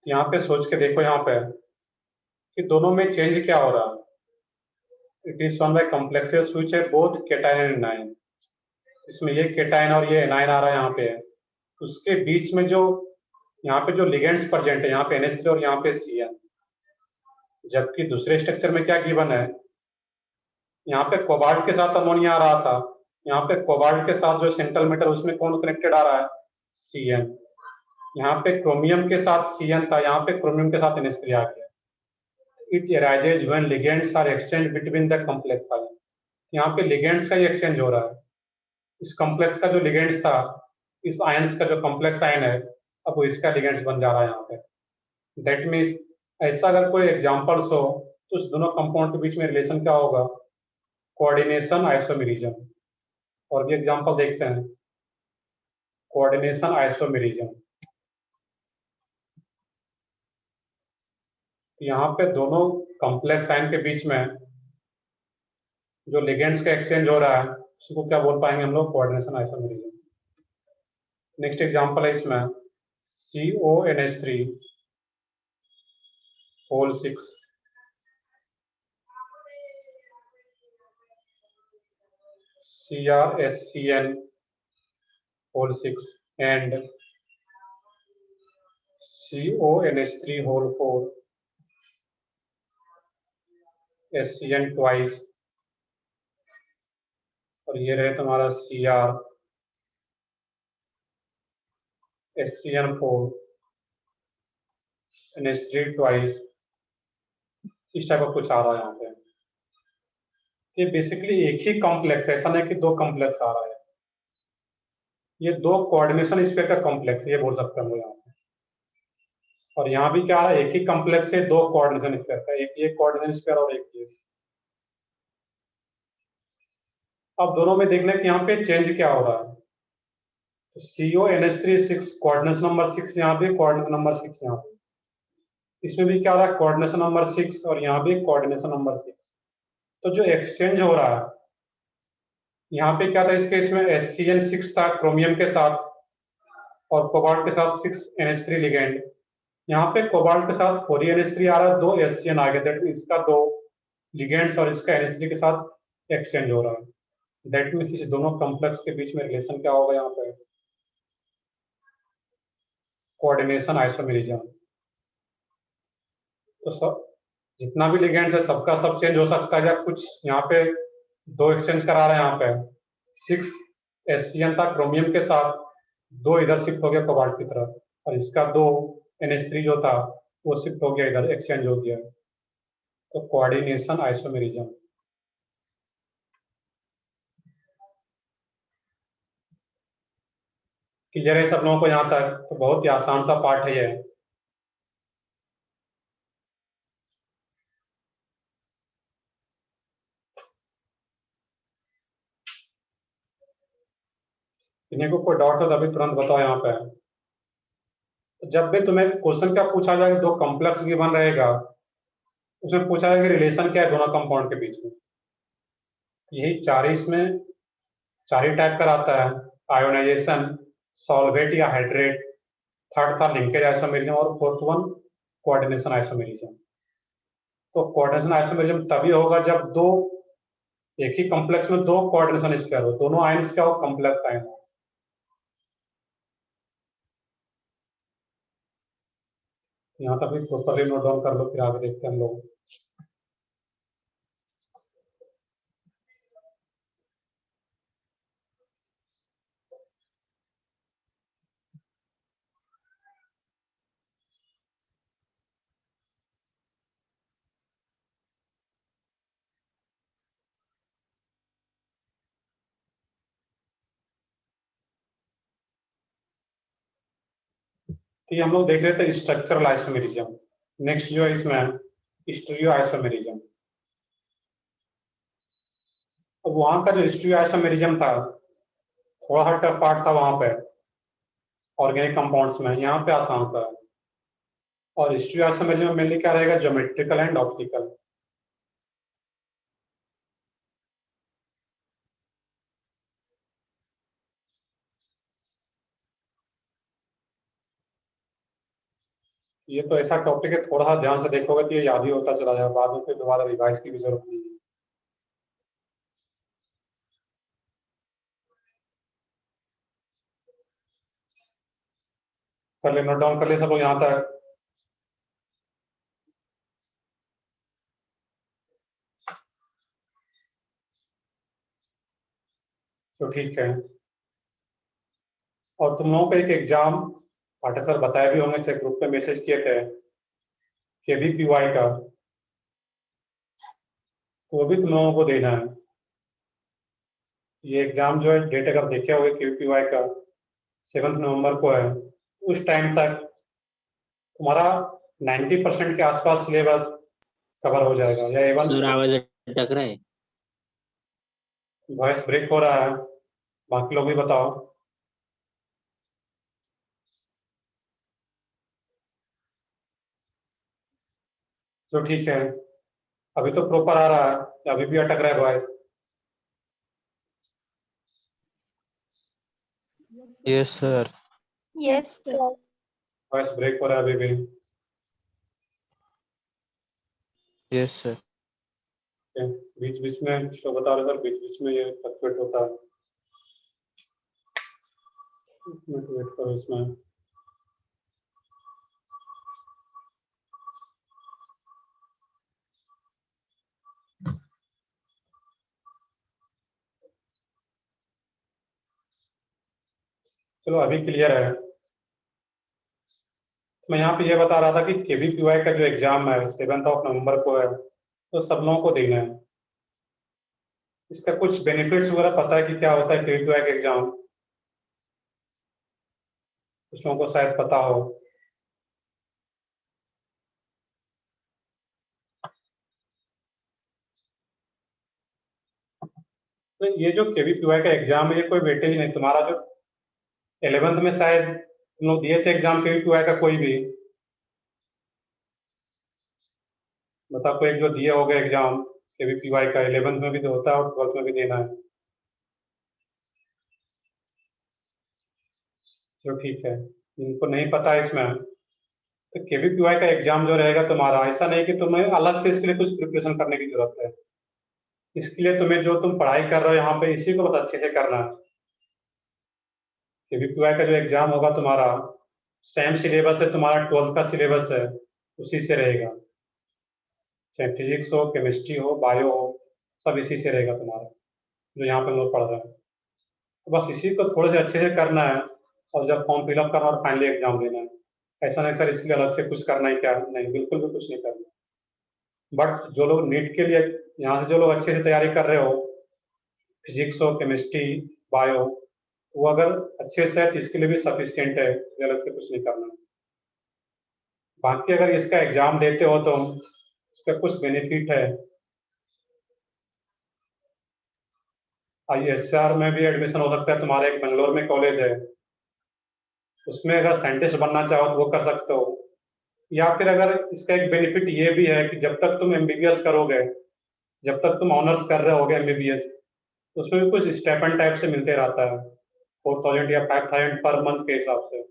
यहाँ पे सोच के देखो यहाँ पे कि दोनों में चेंज क्या हो रहा है। It is one by complexes which है बोथ केटायन एंड एनायन। इसमें ये केटायन और ये एनायन आ रहा है यहाँ पे। उसके बीच में जो यहाँ पे जो लिगेंड्स प्रेजेंट है, यहाँ पे NH3 और यहाँ पे CN। जबकि दूसरे स्ट्रक्चर में क्या गिवन है, यहाँ पे कोबाल्ट के साथ अमोनिया आ रहा था, यहाँ पे कोबाल्ट के साथ जो सेंट्रल मेटल उसमें कौन कनेक्टेड आ रहा है, CN। यहाँ पे क्रोमियम के साथ CN था, यहाँ पे क्रोमियम के साथ NH3 आ गया। It arises when ligands are exchange between the complex ion. यहाँ पे लिगेंड्स का ही एक्सचेंज हो रहा है। इस कॉम्प्लेक्स का जो लिगेंड्स था, इस आयंस का जो कॉम्प्लेक्स आयन है, अब वो इसका लिगेंड्स बन जा रहा है यहाँ पे। दैट मीन्स ऐसा अगर कोई एग्जांपल्स हो तो उस दोनों कंपाउंड के बीच में रिलेशन क्या होगा, कोऑर्डिनेशन आइसोमेरिज्म। और भी एग्जांपल देखते हैं, कोऑर्डिनेशन आइसोमेरिज्म। यहाँ पे दोनों कॉम्प्लेक्स आयन के बीच में जो लिगेंड्स का एक्सचेंज हो रहा है उसको क्या बोल पाएंगे हम लोग, कोऑर्डिनेशन आइसोमेरिज्म। नेक्स्ट एग्जांपल है इसमें CONH3 whole 6 CrSCN whole 6 and CONH3 whole 4 SCN twice, और ये रहे तुम्हारा CrSCN4 NH3 ट्वाइस। इस टाइप का कुछ आ रहा है यहाँ पे। ये बेसिकली एक ही कॉम्प्लेक्स है, ऐसा नहीं कि दो कॉम्प्लेक्स आ रहा है। ये दो कोऑर्डिनेशन स्क्वायर का कॉम्प्लेक्स, ये बोल सकते हैं हम लोग यहाँ पे। और यहाँ भी क्या आ रहा है, एक ही कॉम्प्लेक्स है दो कोऑर्डिनेशन स्क्वायर का, एक ये कोऑर्डिनेशन स्क्वायर और एक ये। अब दोनों में देखना है कि यहाँ पे चेंज क्या हो रहा है। तो CONH3 6 कोऑर्डिनेशन नंबर 6 यहाँ पे, कोऑर्डिनेशन नंबर 6 यहाँ पे। इसमें भी क्या हो रहा है, कोऑर्डिनेशन नंबर 6 और यहाँ भी कोऑर्डिनेशन नंबर 6। तो जो एक्सचेंज हो रहा है यहाँ पे क्या था, इस केस में SCN6 था क्रोमियम के साथ और कोबाल्ट के साथ 6NH3 लिगेंड। यहाँ पे कोबाल्ट के साथ 4NH3 आ रहा है, 2 SCN आ गया, दैट मीन इसका 2 लिगेंड्स और इसका NH3 के साथ एक्सचेंज हो रहा है। दैट मीन इस दोनों कॉम्प्लेक्स के बीच में रिलेशन क्या होगा यहाँ पे, कोऑर्डिनेशन आइसोमेरिज्म। तो सब जितना भी लिगेंड्स है सबका सब चेंज हो सकता है, या कुछ यहाँ पे दो एक्सचेंज करा रहे हैं। यहाँ पे 6 SCN था क्रोमियम के साथ, 2 इधर शिफ्ट हो गया कोबाल्ट की तरफ, और इसका 2 NH3 जो था वो शिफ्ट हो गया इधर, एक्सचेंज हो गया। तो कोऑर्डिनेशन आइसोमेरिज्म। क्लियर है सब लोगों को यहाँ तक? तो बहुत ही आसान सा पार्ट है ये। इन्हें को कोई डाउट हो तो अभी तुरंत बताओ यहाँ पे। जब भी तुम्हें क्वेश्चन क्या पूछा जाए, दो कॉम्प्लेक्स गिवन रहेगा, उसमें पूछा जाएगा रिलेशन क्या है दोनों कंपाउंड के बीच में। यही चार ही इसमें, चार ही टाइप का आता है, आयोनाइजेशन, सॉल्वेट या हाइड्रेट, थर्ड था लिंकेज आइसोमेरिज्म, और फोर्थ वन कोऑर्डिनेशन आइसोमेरिज्म। तो कोऑर्डिनेशन आइसोमेरिज्म तभी होगा जब दो, एक ही कॉम्प्लेक्स में दो कोऑर्डिनेशन स्क्वायर हो, दोनों आयंस क्या हो, कॉम्प्लेक्स आयन हो। यहाँ तक भी प्रॉपरली नोट डाउन कर लो, फिर आगे देखते हैं हम लोग। तो ये हम लोग देख रहे थे स्ट्रक्चरल आइसोमेरिज्म। नेक्स्ट जो है इसमें स्टीरियो आइसोमेरिज्म। अब वहां का जो स्टीरियो आइसोमेरिज्म था थोड़ा सा टफ पार्ट था वहां पे, ऑर्गेनिक कंपाउंड्स में। यहाँ पे आसान था। और स्टीरियो आइसोमेरिज्म में मेनली क्या रहेगा, ज्योमेट्रिकल एंड ऑप्टिकल। ये तो ऐसा टॉपिक है, थोड़ा सा ध्यान से देखोगे तो ये याद ही होता चला जाएगा, बाद में फिर दोबारा रिवाइज की भी जरूरत नहीं है। कर ले, नोट डाउन कर ले सब लोग यहाँ तक। तो ठीक है। और तुम लोगों को एक एग्जाम पाठक सर बताए भी होंगे, चाहे ग्रुप पे मैसेज किए थे, केवीपीवाई का। तो वो भी तुम लोगों को देना है। ये एग्जाम जो है, डेट अगर देखे होगे केवीपीवाई का 7 नवंबर को है। उस टाइम तक तुम्हारा 90% के आसपास सिलेबस कवर हो जाएगा। या एवन सर आवाज अटक रहा है। वॉइस ब्रेक हो रहा है, बाकी लोग भी बताओ। तो ठीक है, अभी तो प्रॉपर आ रहा है या अभी भी अटक रहा है voice? Yes sir. Yes, sir. Voice break हो रहा है अभी भी? Yes sir. बीच बीच में तो बता रहे सर, बीच बीच में ये फ्लक्चुएट होता है। एक मिनट वेट करो इसमें। चलो अभी क्लियर है। मैं यहाँ पे ये बता रहा था कि केवीपीवाई का जो एग्जाम है 7 नवंबर को है, तो सब लोगों को देना है। इसका कुछ बेनिफिट्स वगैरह पता है कि क्या होता है केवीपीवाई का एग्जाम? कुछ लोगों को शायद पता हो। तो ये जो केवीपीवाई का एग्जाम है, ये कोई वेटेज नहीं। तुम्हारा जो 11th में शायद तुम लोग दिए थे एग्जाम केवीपीवाई का, कोई भी बता, कोई एक जो दिए होगे एग्जाम केवीपीवाई का, 11th में भी तो होता है और 12th में भी देना है। चलो ठीक है, इनको नहीं पता है इसमें। तो केवीपीवाई का एग्जाम जो रहेगा तुम्हारा, ऐसा नहीं कि तुम्हें अलग से इसके लिए कुछ प्रिपरेशन करने की जरूरत है। इसके लिए तुम्हें जो तुम पढ़ाई कर रहे हो यहाँ पे, इसी को बस अच्छे से करना है। केवीपीवाई का जो एग्जाम होगा तुम्हारा, सेम सिलेबस है तुम्हारा, 12th का सिलेबस है, उसी से रहेगा। चाहे फिजिक्स हो, केमिस्ट्री हो, बायो हो, सब इसी से रहेगा तुम्हारा, जो यहाँ पे हम लोग पढ़ रहे हैं। तो बस इसी को थोड़े से अच्छे से करना है, और जब फॉर्म फिलअप करना और फाइनली एग्जाम देना है। ऐसा नहीं सर इसके लिए अलग से कुछ करना है क्या? नहीं, बिल्कुल भी कुछ नहीं करना। बट जो लोग नीट के लिए यहाँ से जो लोग अच्छे से तैयारी कर रहे हो, फिजिक्स हो, केमिस्ट्री, बायो, वो अगर अच्छे से है तो इसके लिए भी सफिशियंट है, इसलिए अलग से कुछ नहीं करना है। बाकी अगर इसका एग्जाम देते हो तो उसका कुछ बेनिफिट है। ISR में भी एडमिशन हो सकता है तुम्हारे, एक बेंगलोर में कॉलेज है, उसमें अगर साइंटिस्ट बनना चाहो तो वो कर सकते हो। या फिर अगर इसका एक बेनिफिट ये भी है कि जब तक तुम एमबीबीएस करोगे, जब तक तुम ऑनर्स कर रहे होगे एमबीबीएस, तो उसमें भी कुछ स्टाइपेंड टाइप से मिलते रहता है, 4,000 या 5,000 पर मंथ के हिसाब से।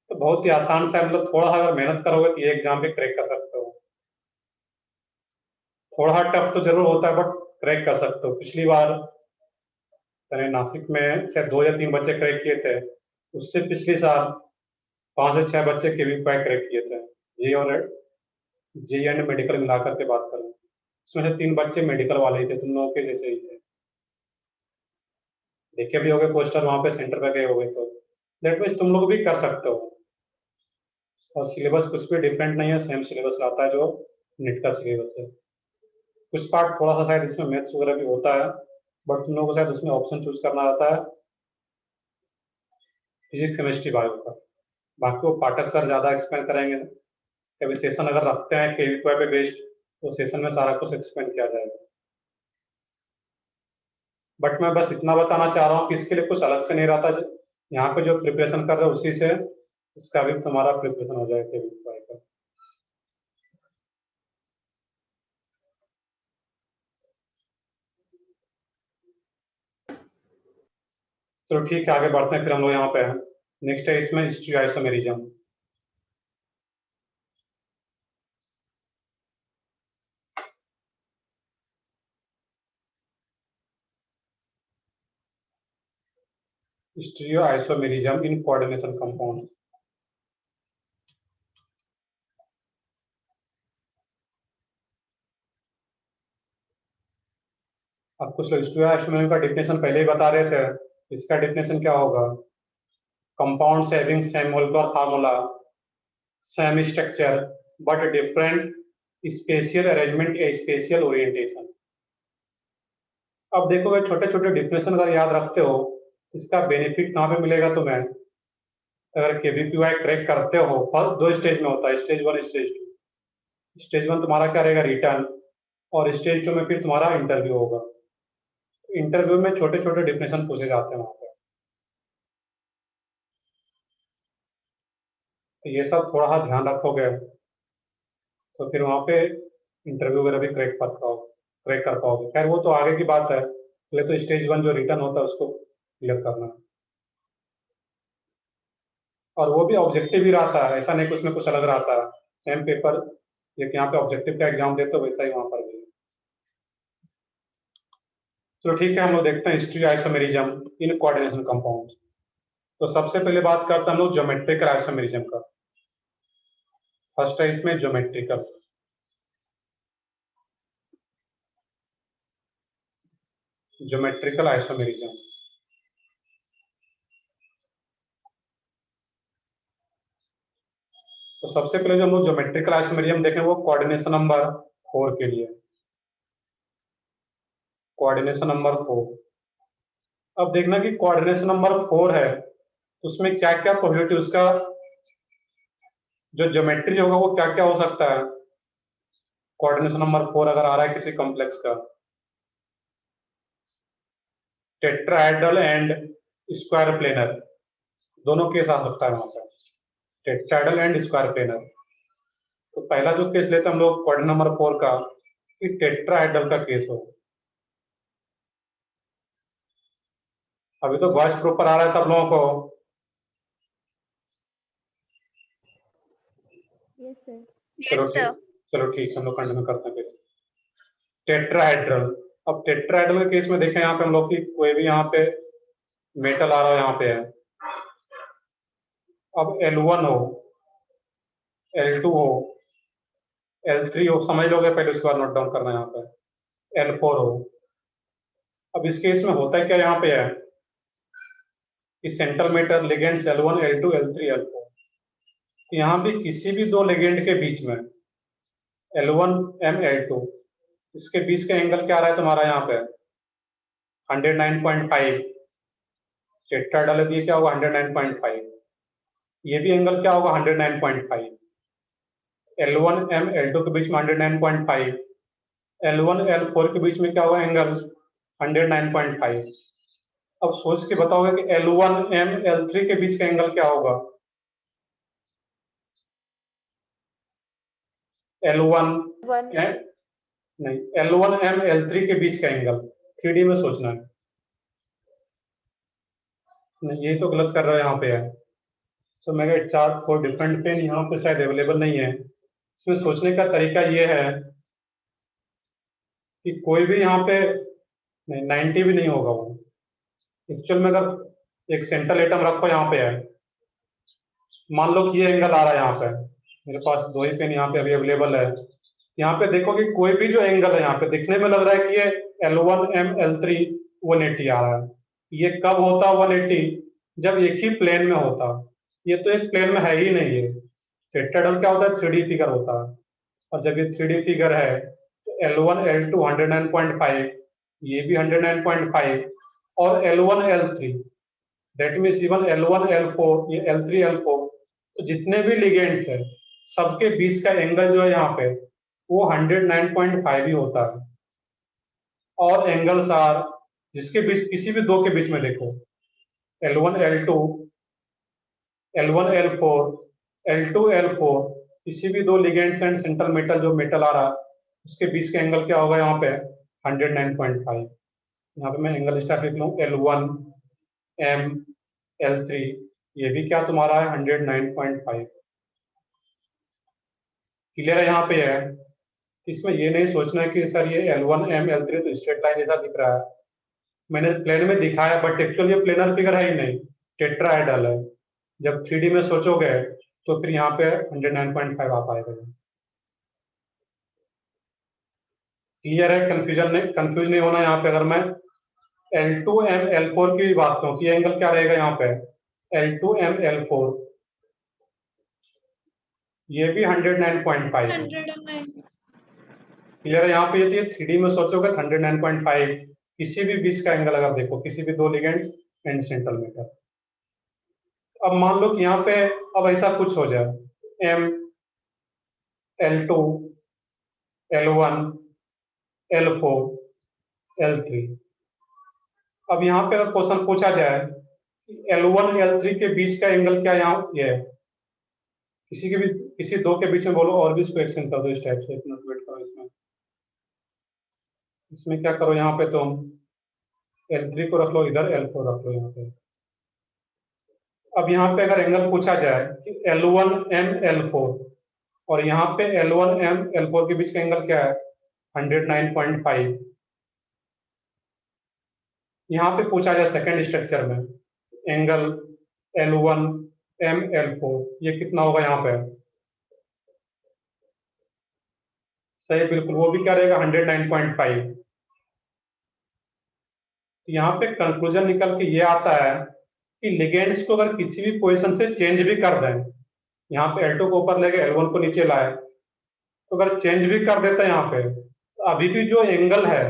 तो बहुत ही आसान से, मतलब थोड़ा सा अगर मेहनत करोगे तो ये एग्जाम भी क्रैक कर सकते हो। थोड़ा सा टफ तो जरूर होता है, बट क्रैक कर सकते हो। पिछली बार मैंने नासिक में शायद 2 या 3 बच्चे क्रैक किए थे। उससे पिछले साल 5 से 6 बच्चे के भी क्रैक किए थे। जी एंड मेडिकल मिलाकर के बात करें, उसमें से 3 बच्चे मेडिकल वाले ही थे, तुम लोगों के जैसे ही थे। देखे भी होगे पोस्टर, वहां पे सेंटर पे गए होगे, तो दैट मीन्स तुम लोग भी कर सकते हो। और सिलेबस कुछ भी डिफरेंट नहीं है, सेम सिलेबस आता है जो नीट का सिलेबस है। कुछ पार्ट थोड़ा सा शायद इसमें मैथ्स वगैरह भी होता है, बट तुम लोगों को शायद उसमें ऑप्शन चूज करना रहता है। फिजिक्स केमिस्ट्री बायो का। बाकी वो पाठक सर ज़्यादा एक्सप्लेन करेंगे। कभी सेशन अगर रखते हैं KVQI पे बेस्ड, तो सेशन में सारा कुछ एक्सप्लेन किया जाएगा। बट मैं बस इतना बताना चाह रहा हूँ कि इसके लिए कुछ अलग से नहीं रहता। यहाँ पे जो प्रिपरेशन कर रहे हो उसी से इसका भी तुम्हारा प्रिपरेशन हो जाएगा KVQI का। चलो ठीक है, आगे बढ़ते हैं फिर हम लोग यहाँ पे। नेक्स्ट है इसमें history isomerism. History isomerism in coordination compound. अब कुछ लोग हिस्ट्री आइसोमेरिज्म का डिफिनेशन पहले ही बता रहे थे। इसका डिफिनेशन क्या होगा? Compounds having same molecular formula, same structure but different spatial arrangement या स्पेशियल ओरिएंटेशन। अब देखोगे छोटे छोटे डिफिनेशन अगर याद रखते हो, इसका बेनिफिट कहाँ पे मिलेगा तुम्हें? अगर KVQI क्रैक करते हो, फर्स्ट 2 स्टेज में होता है, स्टेज 1 स्टेज 2। स्टेज 1 तुम्हारा क्या रहेगा? रिटर्न। और स्टेज 2 में फिर तुम्हारा इंटरव्यू होगा। इंटरव्यू में छोटे छोटे डिफिनेशन पूछे जाते हैं वहाँ पे, तो ये सब थोड़ा सा ध्यान रखोगे तो फिर वहाँ पे इंटरव्यू वगैरह भी क्रैक कर पाओगे। खैर वो तो आगे की बात है, पहले तो स्टेज 1 जो रिटर्न होता है उसको क्लियर करना है। और वो भी ऑब्जेक्टिव ही रहता है, ऐसा नहीं कि उसमें कुछ अलग रहता है। सेम पेपर एक यहाँ पे ऑब्जेक्टिव का एग्जाम देते हो, वैसा ही वहाँ पर भी। चलो ठीक है, हम लोग देखते हैं history isomerism in coordination compound. तो सबसे पहले बात करते हैं हम लोग ज्योमेट्रिकल आइसोमेरिज्म का। फर्स्ट है इसमें ज्योमेट्रिकल। Geometrical isomerism. तो सबसे पहले जो हम लोग ज्योमेट्रिकल आइसोमेरिज्म देखें वो कोऑर्डिनेशन नंबर 4 के लिए। Coordination number 4। अब देखना कि कोऑर्डिनेशन नंबर 4 है तो उसमें क्या क्या प्रोबेबिलिटी, उसका जो ज्योमेट्री होगा वो क्या क्या हो सकता है। कोऑर्डिनेशन नंबर 4 अगर आ रहा है किसी कॉम्प्लेक्स का, टेट्राहेड्रल एंड स्क्वायर प्लेनर, दोनों केस आ सकता है वहां पर, टेट्राहेड्रल एंड स्क्वायर प्लेनर। तो पहला जो केस लेते हैं हम लोग कोऑर्डिनेशन नंबर 4 का, कि टेट्राहेड्रल का केस हो। अभी तो वॉइस प्रॉपर आ रहा है सब लोगों को? Yes sir. चलो Yes, ठीक, sir. चलो ठीक, हम लोग कंटिन्यू करते हैं फिर। टेट्राहेड्रल। अब टेट्राहेड्रल के केस में देखें यहाँ पे हम लोग की कोई भी यहाँ पे मेटल आ रहा है, यहाँ पे है। अब L1 हो, L2 हो, L3 हो, समझ लोगे, पहले उसके बाद नोट डाउन करना है यहाँ पे। L4 हो। अब इस केस में होता है क्या यहाँ पे है कि central metal ligands L1 L2 L3 L4, यहाँ भी किसी भी दो लिगेंड के बीच में L1 M L2, इसके बीच का एंगल क्या आ रहा है तुम्हारा यहाँ पे? 109.5। टेट्राहेड्रल है, ये क्या होगा? 109.5। ये भी एंगल क्या होगा? 109.5। L1 M L2 के बीच में 109.5, L1 L4 के बीच में क्या होगा एंगल? 109.5। अब सोच के बताओगे कि L1 M L3 के बीच का एंगल क्या होगा? L1 नहीं, L1 M L3 के बीच का एंगल 3D में सोचना है। नहीं, ये तो गलत कर रहा है, यहाँ पे है। सो मेरे चार्ट फॉर डिफरेंट पेन यहाँ पे शायद अवेलेबल नहीं है। इसमें सोचने का तरीका ये है कि कोई भी यहाँ पे नहीं, 90 भी नहीं होगा वो। एक्चुअल में अगर एक सेंट्रल एटम रखो यहाँ पे है, मान लो कि ये एंगल आ रहा है यहाँ पे, मेरे पास दो ही पेन यहाँ पे अभी अवेलेबल है। यहाँ पे देखो कि कोई भी जो एंगल है यहाँ पे दिखने में लग रहा है कि ये L1 M L3 180 आ रहा है। ये कब होता 180? जब एक ही प्लेन में होता। ये तो एक प्लेन में है ही नहीं है। टेट्राहेड्रल क्या होता है? 3D फिगर होता है। और जब ये 3D फिगर है तो L1 L2 109.5, ये भी 109.5, और L1 L3 that means even L1 L4 ये L3 L4 तो जितने भी लिगेंड्स है सबके बीच का एंगल जो है यहाँ पे वो 109.5 ही होता है। और एंगल्स आर जिसके बीच किसी भी दो के बीच में देखो L1 L2 L1 L4 L2 L4 किसी भी दो लिगेंड्स एंड सेंट्रल मेटल जो मेटल आ रहा है उसके बीच का एंगल क्या होगा यहाँ पे 109.5। यहाँ पे मैं एंगल स्टार्ट लिख लूँ L1 M L3 ये भी क्या तुम्हारा है 109.5। क्लियर है यहाँ पे है। इसमें ये नहीं सोचना है कि सर ये L1 M L3 तो स्ट्रेट लाइन जैसा दिख रहा है। मैंने प्लेन में दिखाया बट एक्चुअली ये प्लेनर फिगर है ही नहीं, टेट्राहेड्रल है। जब 3D में सोचोगे तो फिर यहाँ पे 109.5 आ पाएगा। क्लियर है, कंफ्यूज नहीं होना यहाँ पे। अगर मैं L2 M L4 की भी बात करूँ कि एंगल क्या रहेगा यहाँ पे L2 M L4 ये भी 109.5 है। 109. क्लियर है यहाँ पे। ये 3D में सोचोगे 109.5 किसी भी बीच का एंगल अगर देखो किसी भी दो लिगेंड्स एंड सेंट्रल मेटल। अब मान लो कि यहाँ पे अब ऐसा कुछ हो जाए M L2 L1 L4 L3। अब यहाँ पे अगर क्वेश्चन पूछा जाए कि L1 L3 के बीच का एंगल क्या यहाँ ये है, किसी के भी किसी दो के बीच में बोलो और भी इसको एक्सटेंड कर दो इस टाइप से। एक मिनट वेट करो। इसमें इसमें क्या करो यहाँ पे तुम L3 को रख लो इधर, L4 रख लो यहाँ पे। अब यहाँ पे अगर एंगल पूछा जाए कि L1 M L4 और यहाँ पे L1 M L4 के बीच का एंगल क्या है 109.5। यहाँ पे पूछा जाए सेकंड स्ट्रक्चर में एंगल L1 M L4 ये कितना होगा यहाँ पे, सही बिल्कुल वो भी क्या रहेगा 109.5। तो यहाँ पे कंक्लूजन निकल के ये आता है कि लिगेंड्स को अगर किसी भी पोजीशन से चेंज भी कर दें, यहाँ पे L2 को ऊपर लेके L1 को नीचे लाए तो अगर चेंज भी कर देते हैं यहाँ पे तो अभी भी जो एंगल है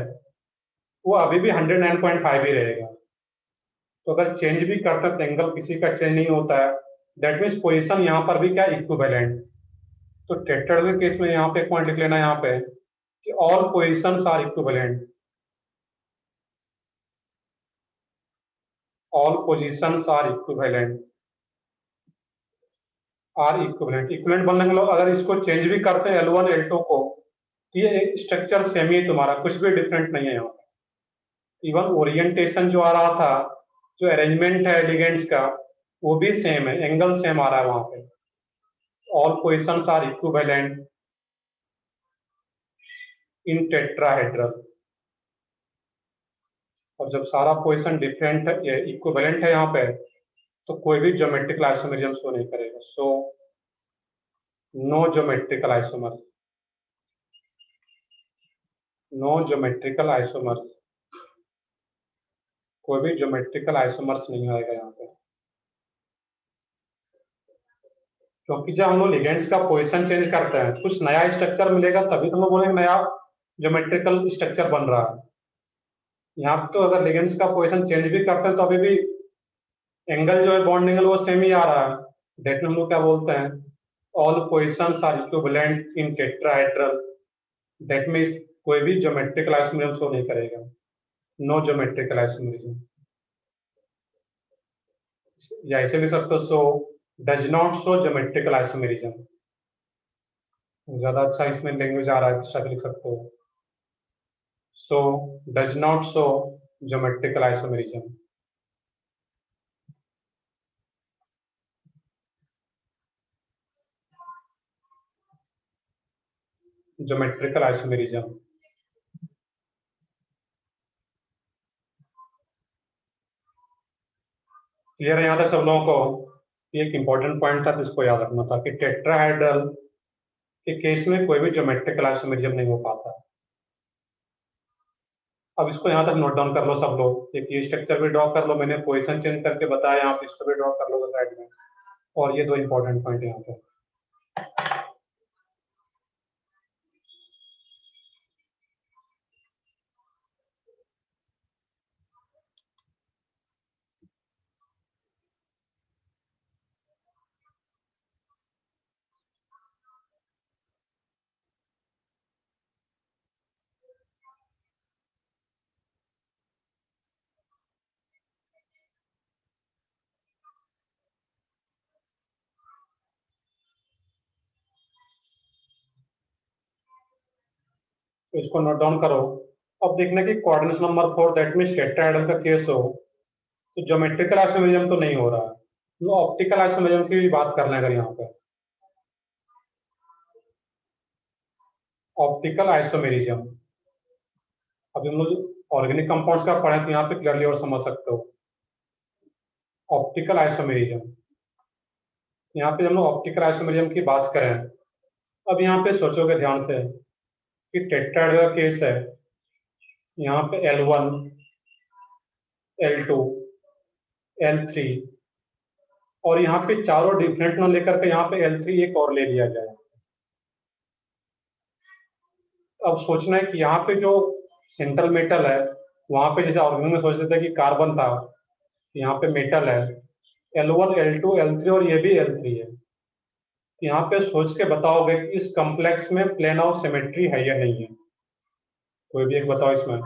वो अभी भी 109.5 ही रहेगा। तो अगर चेंज भी करते हैं तो एंगल किसी का चेंज नहीं होता है। दैट मीन्स पोजिशन यहाँ पर भी क्या इक्विवेलेंट। तो टेट्राहेड्रल केस में यहाँ पे एक पॉइंट लिख लेना यहाँ पे कि all positions are equivalent. all positions are equivalent equivalent बनने के लिए अगर इसको चेंज भी करते हैं L1 L2 को तो ये स्ट्रक्चर सेम ही है तुम्हारा, कुछ भी डिफरेंट नहीं है यहाँ पे। इवन ओरिएंटेशन जो आ रहा था, जो अरेंजमेंट है लिगेंड्स का वो भी सेम है, एंगल सेम आ रहा है वहां पे। All positions are equivalent in tetrahedral. और जब सारा पोजिशन डिफरेंट है इक्विवेलेंट है यहाँ पे तो कोई भी ज्योमेट्रिकल आइसोमेरिज्म शो नहीं करेगा। So no geometrical isomers, no geometrical isomers, कोई भी ज्योमेट्रिकल आइसोमर्स नहीं आएगा यहाँ पे। क्योंकि जब हम लोग लिगेंड्स का पोजीशन चेंज करते हैं कुछ नया स्ट्रक्चर मिलेगा तभी तो हम लोग बोलेंगे नया ज्योमेट्रिकल स्ट्रक्चर बन रहा है। यहाँ पे तो अगर लिगेंड्स का पोजीशन चेंज भी करते हैं तो अभी भी एंगल जो है बॉन्ड एंगल वो सेम ही आ रहा है। दैट में हम लोग क्या बोलते हैं all positions are equivalent in tetrahedral. That means कोई भी ज्योमेट्रिकल आइसोमेरिज्म शो नहीं करेगा, नो ज्योमेट्रिकल आइसोमेरिज्म। या ऐसे भी सकते हो so does not show geometrical isomerism. ज्यादा अच्छा इसमें लैंग्वेज आ रहा है अच्छा लिख सकते हो so does not show geometrical isomerism. Geometrical isomerism clear है यहाँ तक सब लोगों को। ये एक इंपॉर्टेंट पॉइंट था तो इसको याद रखना था कि टेट्राहेड्रल के केस में कोई भी ज्योमेट्रिकल आइसोमेरिज्म नहीं हो पाता। अब इसको यहाँ तक नोट डाउन कर लो सब लोग। एक ये स्ट्रक्चर भी ड्रॉ कर लो, मैंने पोजीशन चेंज करके बताया, आप इसको भी ड्रॉ कर लो साइड में। और ये दो इंपॉर्टेंट पॉइंट यहाँ पे। तो इसको नोट डाउन करो। अब देखना कि coordination number 4 that means tetrahedral का केस हो, तो ज्योमेट्रिकल आइसोमेरिज्म तो नहीं हो रहा है, तो ऑप्टिकल आइसोमेरिज्म की भी बात कर लें अगर यहाँ पे। ऑप्टिकल आइसोमेरिज्म, अभी हम लोग ऑर्गेनिक कंपाउंड्स का पढ़े तो यहाँ पे क्लियरली और समझ सकते हो। ऑप्टिकल आइसोमेरिज्म, यहाँ पे हम लोग ऑप्टिकल आइसोमेरिज्म की बात करें। अब यहाँ पे सोचोगे ध्यान से कि टेट्राहेड्रल का केस है, यहाँ पे L1, L2, L3 और यहाँ पे चारों डिफरेंट ना लेकर के यहाँ पे L3 एक और ले लिया जाए। अब सोचना है कि यहाँ पे जो सेंट्रल मेटल है, वहां पे जैसे ऑर्गेनिक में सोचते थे कि कार्बन था, यहाँ पे मेटल है L1, L2, L3 और ये भी L3 है। यहाँ पे सोच के बताओगे कि इस कॉम्प्लेक्स में प्लेन ऑफ सिमेट्री है या नहीं है, कोई भी एक बताओ इसमें।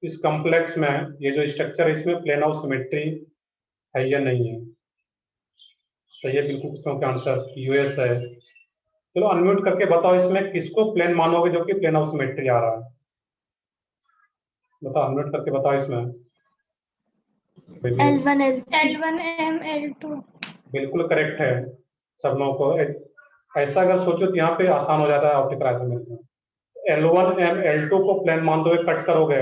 इस कॉम्प्लेक्स में ये जो स्ट्रक्चर है इसमें प्लेन ऑफ सिमेट्री है या नहीं है। सही है बिल्कुल, क्वेश्चन का आंसर यूएस है। चलो अनम्यूट करके बताओ इसमें किसको प्लेन मानोगे जो कि प्लेन ऑफ सिमेट्री आ रहा है, बताओ अनम्यूट करके बताओ इसमें। L1, L1 M L2। बिल्कुल करेक्ट है सब लोगों को। ऐसा अगर सोचो तो यहाँ पे आसान हो जाता है optical isomerism. L1 M L2 को प्लेन मान दो, कट करोगे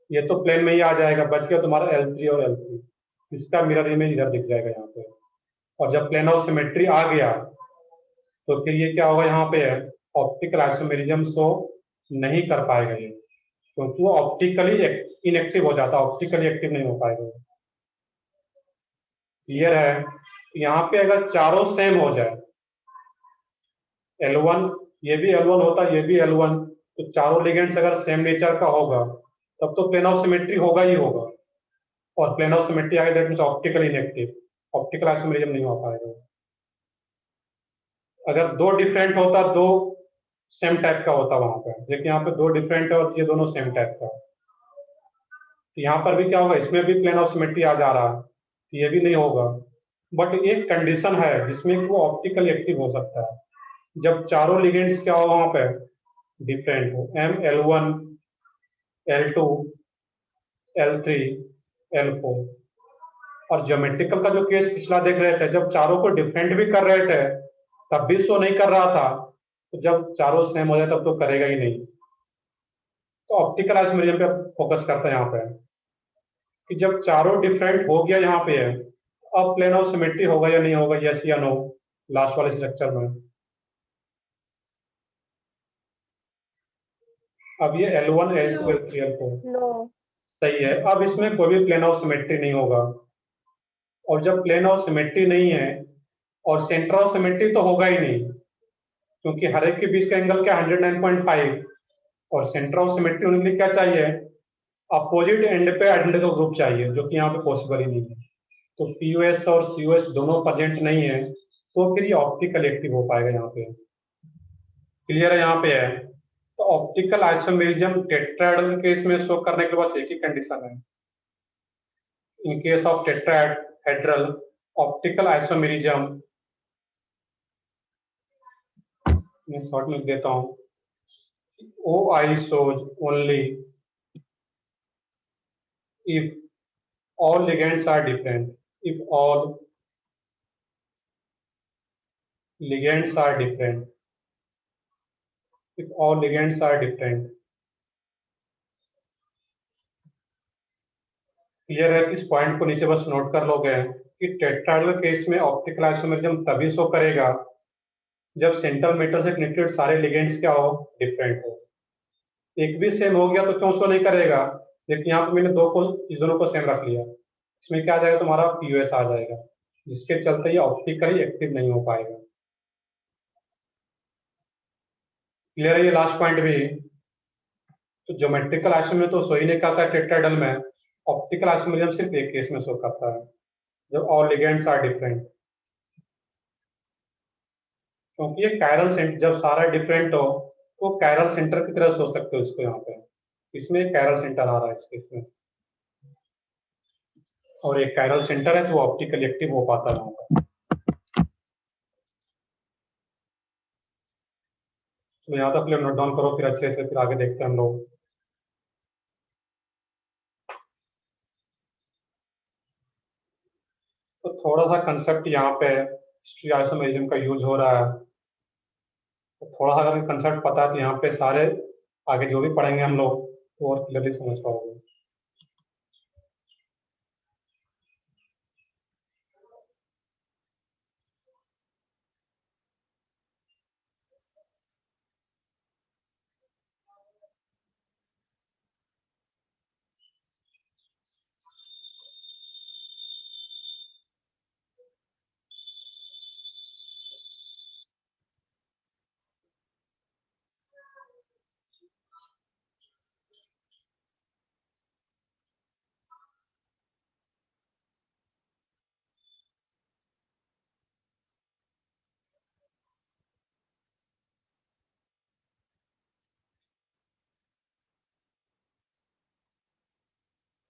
ये तो प्लेन में ही आ जाएगा, बच गया तुम्हारा L3 और L3, इसका मिरर इमेज इधर दिख जाएगा यहाँ पे। और जब प्लेन ऑफ सिमेट्री आ गया तो फिर ये क्या होगा, यहाँ पे ऑप्टिकल आइसोमेरिज्म शो नहीं कर पाएगा ये, क्योंकि वो ऑप्टिकली इनएक्टिव हो जाता है, ऑप्टिकली एक्टिव नहीं हो पाएगा। क्लियर है? यहाँ पे अगर चारों सेम हो जाए, L1 ये भी L1 होता, ये भी L1, तो चारों लिगेंड्स अगर सेम नेचर का होगा तब तो प्लेन ऑफ सिमेट्री होगा ही होगा, और प्लेन ऑफ सिमेट्री आगे that means optical inactive, optical isomerism नहीं हो पाएगा। अगर दो डिफरेंट होता, दो सेम टाइप का होता वहां पर, लेकिन यहाँ पे दो डिफरेंट है और ये दोनों सेम टाइप का, तो यहाँ पर भी क्या होगा, इसमें भी प्लेन ऑफ सिमेट्री आ जा रहा है, तो ये भी नहीं होगा। बट एक कंडीशन है जिसमें कि वो ऑप्टिकल एक्टिव हो सकता है, जब चारों लिगेंड्स क्या हो वहां पे डिफरेंट हो, ML1, L2, L3, L4। और ज्योमेट्रिकल का जो केस पिछला देख रहे थे, जब चारों को डिफरेंट भी कर रहे थे तब भी शो नहीं कर रहा था, तो जब चारों सेम हो जाए तब तो करेगा ही नहीं। तो ऑप्टिकल आइसोमेरिज्म पे फोकस करते हैं यहाँ पे कि जब चारों डिफरेंट हो गया यहाँ पे है, अब प्लेन ऑफ सिमेट्री होगा या नहीं होगा, यस या नो, लास्ट वाले स्ट्रक्चर में। अब ये L1, L2, L3, L4 no. सही है। अब इसमें कोई भी प्लेन ऑफ सिमेट्री नहीं होगा, और जब प्लेन ऑफ सिमेट्री नहीं है और सेंटर ऑफ सिमेट्री तो होगा ही नहीं, क्योंकि हर एक के बीच का एंगल क्या 109.5, और सेंटर ऑफ सिमेट्री होने के लिए क्या चाहिए, अपोजिट एंड पे आइडेंटिकल ग्रुप चाहिए, जो कि यहाँ पे पॉसिबल ही नहीं है। तो POS और COS दोनों प्रेजेंट नहीं है, तो फिर ये ऑप्टिकल एक्टिव हो पाएगा यहाँ पे। क्लियर है? यहाँ पे है। तो ऑप्टिकल आइसोमेरिज्म टेट्राहेड्रल केस में शो करने के बस एक ही कंडीशन है, in case of tetrahedral optical isomerism, मैं शॉर्ट में लिख देता हूँ, OI shows only if all ligands are different. If all ligands are different. If all ligands are different. Clear है? इस पॉइंट को नीचे बस नोट कर लोगे कि टेट्राहेड्रल केस में ऑप्टिकल आइसोमेरिज्म तभी शो करेगा जब सेंट्रल मेटल से कनेक्टेड सारे लिगेंड्स क्या हो, डिफरेंट हो। एक भी सेम हो गया तो क्यों शो नहीं करेगा, लेकिन यहाँ पे मैंने दो को, इस दोनों को सेम रख लिया, इसमें क्या आ जाएगा, तुम्हारा POS आ जाएगा, जिसके चलते ये ऑप्टिकली एक्टिव नहीं हो पाएगा। क्लियर है ये लास्ट पॉइंट भी? तो ज्योमेट्रिकल आइसोमेरिज्म तो शो ही नहीं करता है टेट्राहेड्रल में, ऑप्टिकल आइसोमेरिज्म सिर्फ एक केस में शो करता है, जब ऑल लिगेंड्स आर डिफरेंट, क्योंकि ये कायरल सेंटर, जब सारा डिफरेंट हो तो कायरल सेंटर की तरह सोच सकते हो इसको। यहाँ पे इसमें कायरल सेंटर आ रहा है इस केस में, और एक कायरल सेंटर है तो ऑप्टिकल एक्टिव हो पाता है। तो यहाँ तक नोट डाउन करो, फिर अच्छे से फिर आगे देखते हैं हम लोग। तो थोड़ा सा कंसेप्ट यहाँ पे हिस्ट्री आइसोमेरिज्म का यूज हो रहा है, तो थोड़ा सा अगर कंसेप्ट पता है तो यहाँ पे सारे आगे जो भी पढ़ेंगे हम लोग वो और क्लियरली समझ पाओगे।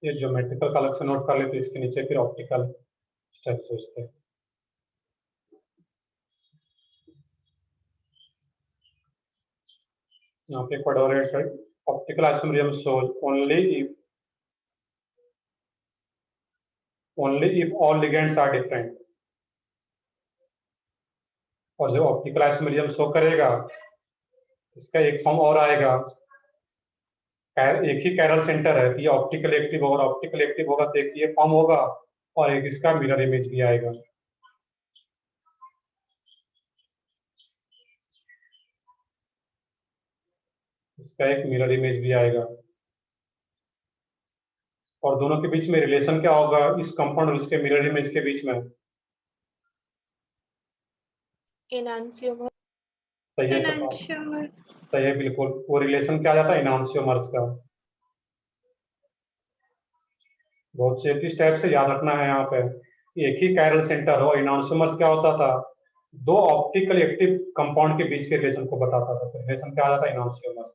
ये ज्योमेट्रिकल का अलग से नोट कर लेते, इसके नीचे फिर ऑप्टिकल स्टेप सोचते हैं। यहाँ पे coordinate optical isomerism shows only if all ligands are different। और जो ऑप्टिकल आइसोमेरिज्म शो करेगा इसका एक फॉर्म और आएगा, एक ही कैरल सेंटर है, ये ऑप्टिकल एक्टिव होगा, ऑप्टिकल एक्टिव होगा तो एक ये फॉर्म होगा और एक इसका मिरर इमेज भी आएगा। इसका एक मिरर इमेज भी आएगा और दोनों के बीच में रिलेशन क्या होगा इस कंपाउंड और इसके मिरर इमेज के बीच में? एनांसियोमर। सही है सब? enantiomer, सही है बिल्कुल। वो रिलेशन क्या आ जाता है इनांसियोमर्स का। बहुत सेफ्टी स्टेप से याद रखना है यहाँ पे कि एक ही कैरल सेंटर हो। इनांसियोमर्स क्या होता था, दो ऑप्टिकल एक्टिव कंपाउंड के बीच के रिलेशन को बताता था, तो रिलेशन क्या आ जाता है इनांसियोमर्स।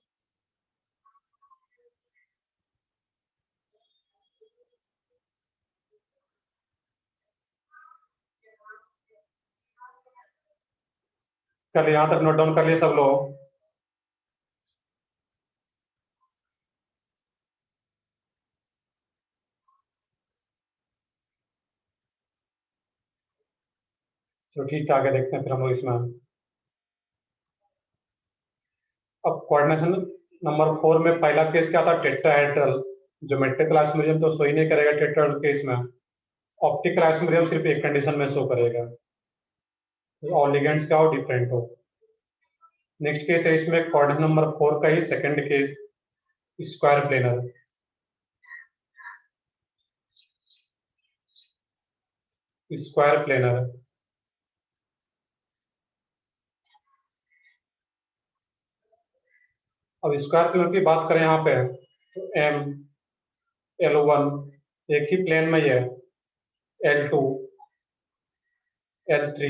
चलिए यहाँ तक नोट डाउन कर लिए सब लोग। तो ठीक है, आगे देखते हैं फिर हम लोग इसमें। अब कोऑर्डिनेशन नंबर 4 में पहला केस क्या था, टेट्राहेड्रल। ज्योमेट्रिकल आइसोमेरिज्म तो शो ही नहीं करेगा टेट्राहेड्रल केस में, ऑप्टिकल आइसोमेरिज्म सिर्फ एक कंडीशन में शो करेगा, और लिगेंड्स क्या हो, डिफरेंट हो। नेक्स्ट केस है इसमें कोऑर्डिनेशन नंबर 4 का ही second case, square planar. Square planar अब स्क्वायर प्लेनर की बात करें यहाँ पे तो M L1 एक ही प्लेन में ही है, L2 L3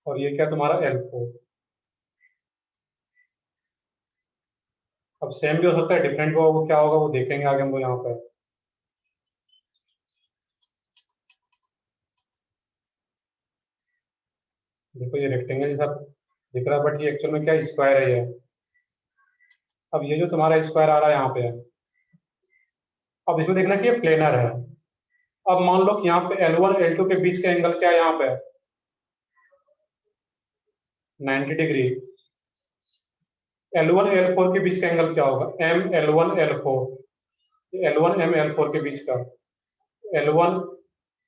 और ये क्या तुम्हारा L4। अब सेम भी हो सकता है, डिफरेंट होगा, वो क्या होगा वो देखेंगे आगे हम लोग यहाँ पे। देखो ये रेक्टेंगल जैसा दिख रहा है बट ये एक्चुअल में क्या स्क्वायर है ये। अब ये जो तुम्हारा स्क्वायर आ रहा है यहाँ पे, अब इसमें देखना कि ये प्लेनर है। अब मान लो कि यहाँ पे L1 L2 के बीच का एंगल क्या है, यहाँ पे 90 डिग्री। L1 L4 के बीच का एंगल क्या होगा, M L1 L4, L1 M L4 के बीच का L1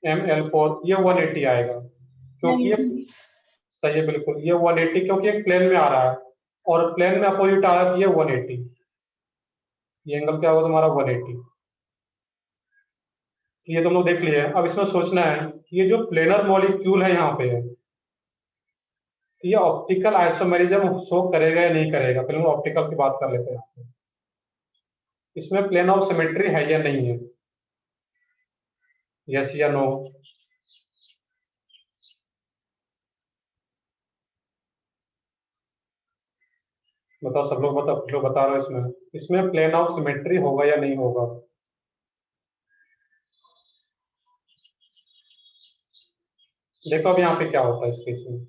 M L4 ये 180 आएगा, क्योंकि ये सही है बिल्कुल, ये 180 क्योंकि एक प्लेन में आ रहा है और प्लेन में अपोजिट आ रहा है तो ये 180, ये एंगल क्या होगा तुम्हारा 180। ये तुम लोग देख लिए। अब इसमें सोचना है कि ये जो प्लेनर मॉलिक्यूल है यहाँ पे, ये ऑप्टिकल आइसोमेरिज्म शो करेगा या नहीं करेगा। पहले हम ऑप्टिकल की बात कर लेते हैं। इसमें प्लेन ऑफ सिमेट्री है या नहीं है, यस या नो? बताओ सब लोग, बताओ, कुछ लोग बता रहे हो इसमें इसमें प्लेन ऑफ सिमेट्री होगा या नहीं होगा। देखो अब यहाँ पे क्या होता है इस केस में,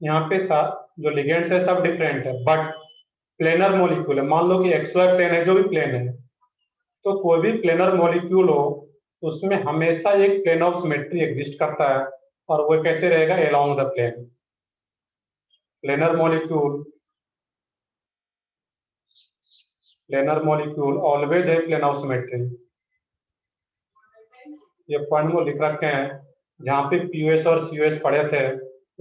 यहाँ पे जो लिगेंड्स है सब डिफरेंट है, बट प्लेनर मॉलिक्यूल है, मान लो कि XY प्लेन है, जो भी प्लेन है, तो कोई भी प्लेनर मॉलिक्यूल हो उसमें हमेशा एक प्लेन ऑफ सिमेट्री एग्जिस्ट करता है, और वो कैसे रहेगा, along the plane. Planar molecule always है प्लेन ऑफ सिमेट्री। ये पॉइंट में लिख रखे हैं, जहाँ पे POS और COS पढ़े थे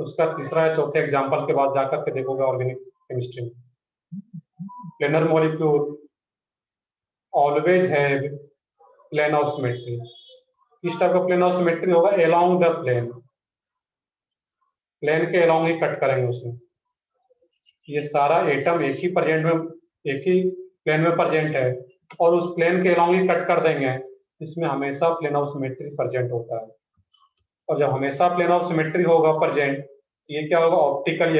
उसका तीसरा या चौथे एग्जाम्पल के बाद जाकर के देखोगे ऑर्गेनिक केमिस्ट्री में। प्लेनर मॉलिक्यूल ऑलवेज है प्लेन ऑफ सिमेट्री। किस टाइप का प्लेन ऑफ सिमेट्री होगा, अलोंग द प्लेन, प्लेन के अलोंग ही कट करेंगे उसमें। ये सारा एटम एक ही प्लेन में प्रेजेंट है, और उस प्लेन के अलोंग ही कट कर देंगे, इसमें हमेशा प्लेन ऑफ सिमेट्री प्रेजेंट होता है। और जब हमेशा प्लेन ऑफ सिमेट्री होगा प्रेजेंट, ये क्या होगा, ऑप्टिकली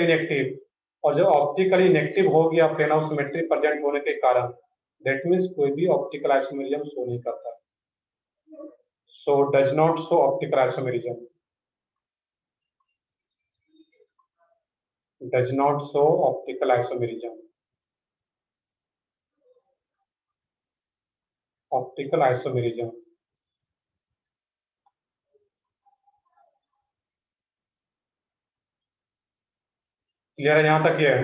इनएक्टिव। और जब ऑप्टिकली इनएक्टिव हो गया प्लेन ऑफ सिमेट्री प्रेजेंट होने के कारण, दैट मीन्स कोई भी ऑप्टिकल आइसोमेरिज्म शो नहीं करता, so does not show optical isomerism, does not show optical isomerism. Optical isomerism. Clear है यहाँ तक? ये है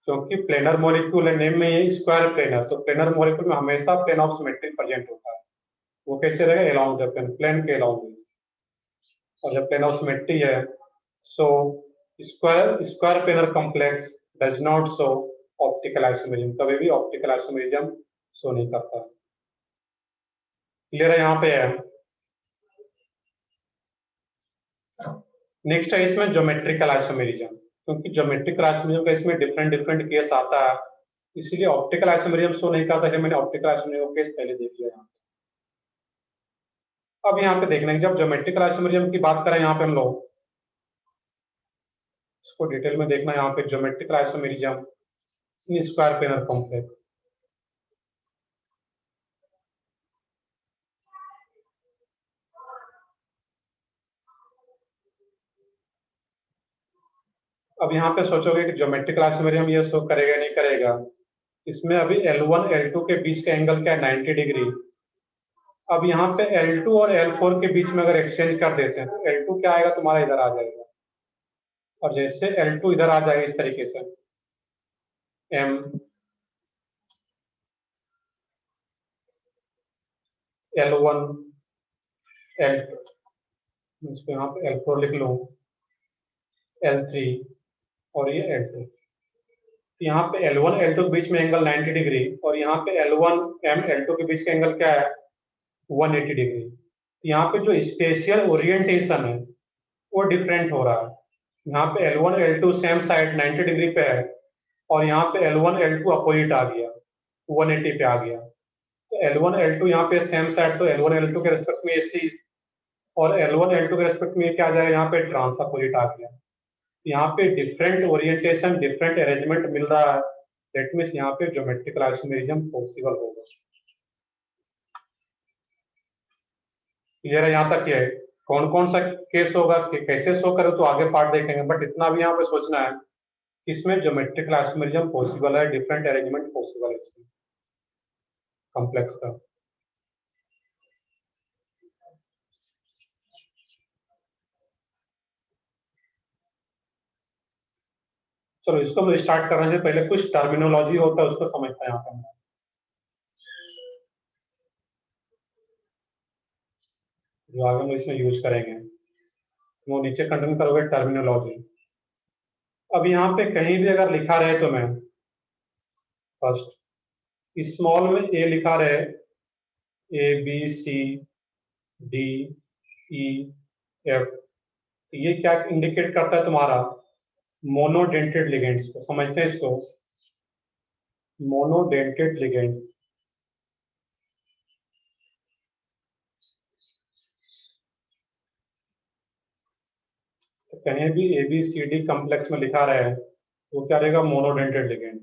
क्योंकि प्लेनर मॉलिक्यूल है, नेम में ये स्क्वायर प्लेन है, तो प्लेनर मॉलिक्यूल में हमेशा प्लेन ऑफ सिमेट्री प्रेजेंट होता है। वो कैसे रहेगा, अलोंग द प्लेन, प्लेन के अलोंग। और जब प्लेन ऑफ सिमेट्री है, so square planar complex does not show optical isomerism, कभी भी ऑप्टिकल आइसोमेरिज्म शो नहीं करता। क्लियर है यहाँ पे? है नेक्स्ट है इसमें ज्योमेट्रिकल आइसोमेरिज्म, क्योंकि ज्योमेट्रिकल आइसोमेरिज्म का इसमें डिफरेंट केस आता है, इसीलिए ऑप्टिकल आइसोमेरिज्म शो नहीं करता है। मैंने ऑप्टिकल आइसोमेरिज्म केस पहले देख लिया यहाँ। अब यहाँ पे देखना है, जब ज्योमेट्रिकल आइसोमेरिज्म की बात करें यहाँ पे हम लोग इसको डिटेल में देखना है। यहाँ पे geometrical isomerism in square planar complex. अब यहाँ पे सोचोगे कि ज्योमेट्रिकल आइसोमेरिज्म ये शो करेगा नहीं करेगा। इसमें अभी L1 L2 के बीच का एंगल क्या है, 90 डिग्री। अब यहाँ पे L2 और L4 के बीच में अगर एक्सचेंज कर देते हैं, तो L2 क्या आएगा, तुम्हारा इधर आ जाएगा, और जैसे L2 इधर आ जाएगा इस तरीके से, M L1 L2, इसको यहाँ पे L4 लिख लो, L3 और ये L2। यहाँ पे L1 L2 के बीच में एंगल 90 डिग्री, और यहाँ पे L1 M L2 के बीच का एंगल क्या है, 180 डिग्री। यहाँ पे जो स्पेशियल ओरिएंटेशन है वो डिफरेंट हो रहा है। यहाँ पे L1 L2 same side 90 degree पे है, और यहाँ पे L1 L2 अपोजिट आ गया, 180 पे आ गया। तो L1 L2 यहाँ पे सेम साइड, तो L1 L2 के रेस्पेक्ट में AC, और L1 L2 के रेस्पेक्ट में क्या आ जाएगा, यहाँ पे ट्रांस अपोजिट आ गया। यहाँ पे डिफरेंट ओरिएंटेशन, डिफरेंट अरेंजमेंट मिल रहा है, दैट मीन्स यहाँ पे ज्योमेट्रिकल आइसोमेरिज्म पॉसिबल होगा। क्लियर है यहाँ तक? ये कौन कौन सा केस होगा कि कैसे शो करे तो आगे पार्ट देखेंगे, बट इतना भी यहाँ पे सोचना है कि इसमें ज्योमेट्रिकल आइसोमेरिज्म पॉसिबल है, डिफरेंट अरेंजमेंट पॉसिबल है इसमें कॉम्प्लेक्स का। चलो इसको हम स्टार्ट करने से पहले कुछ टर्मिनोलॉजी होता है उसको समझते हैं यहाँ पे, जो आगे हम इसमें यूज करेंगे। वो नीचे कंटिन्यू करोगे टर्मिनोलॉजी। अब यहाँ पे कहीं भी अगर लिखा रहे तो मैं फर्स्ट स्मॉल में ए लिखा रहे, ABCDEF, ये क्या इंडिकेट करता है, तुम्हारा मोनोडेंटेड लिगेंड्स को। समझते हैं इसको, मोनोडेंटेड लिगेंड। तो कहीं भी ABCD कॉम्प्लेक्स में लिखा रहे हैं वो क्या रहेगा, मोनोडेंटेड लिगेंड।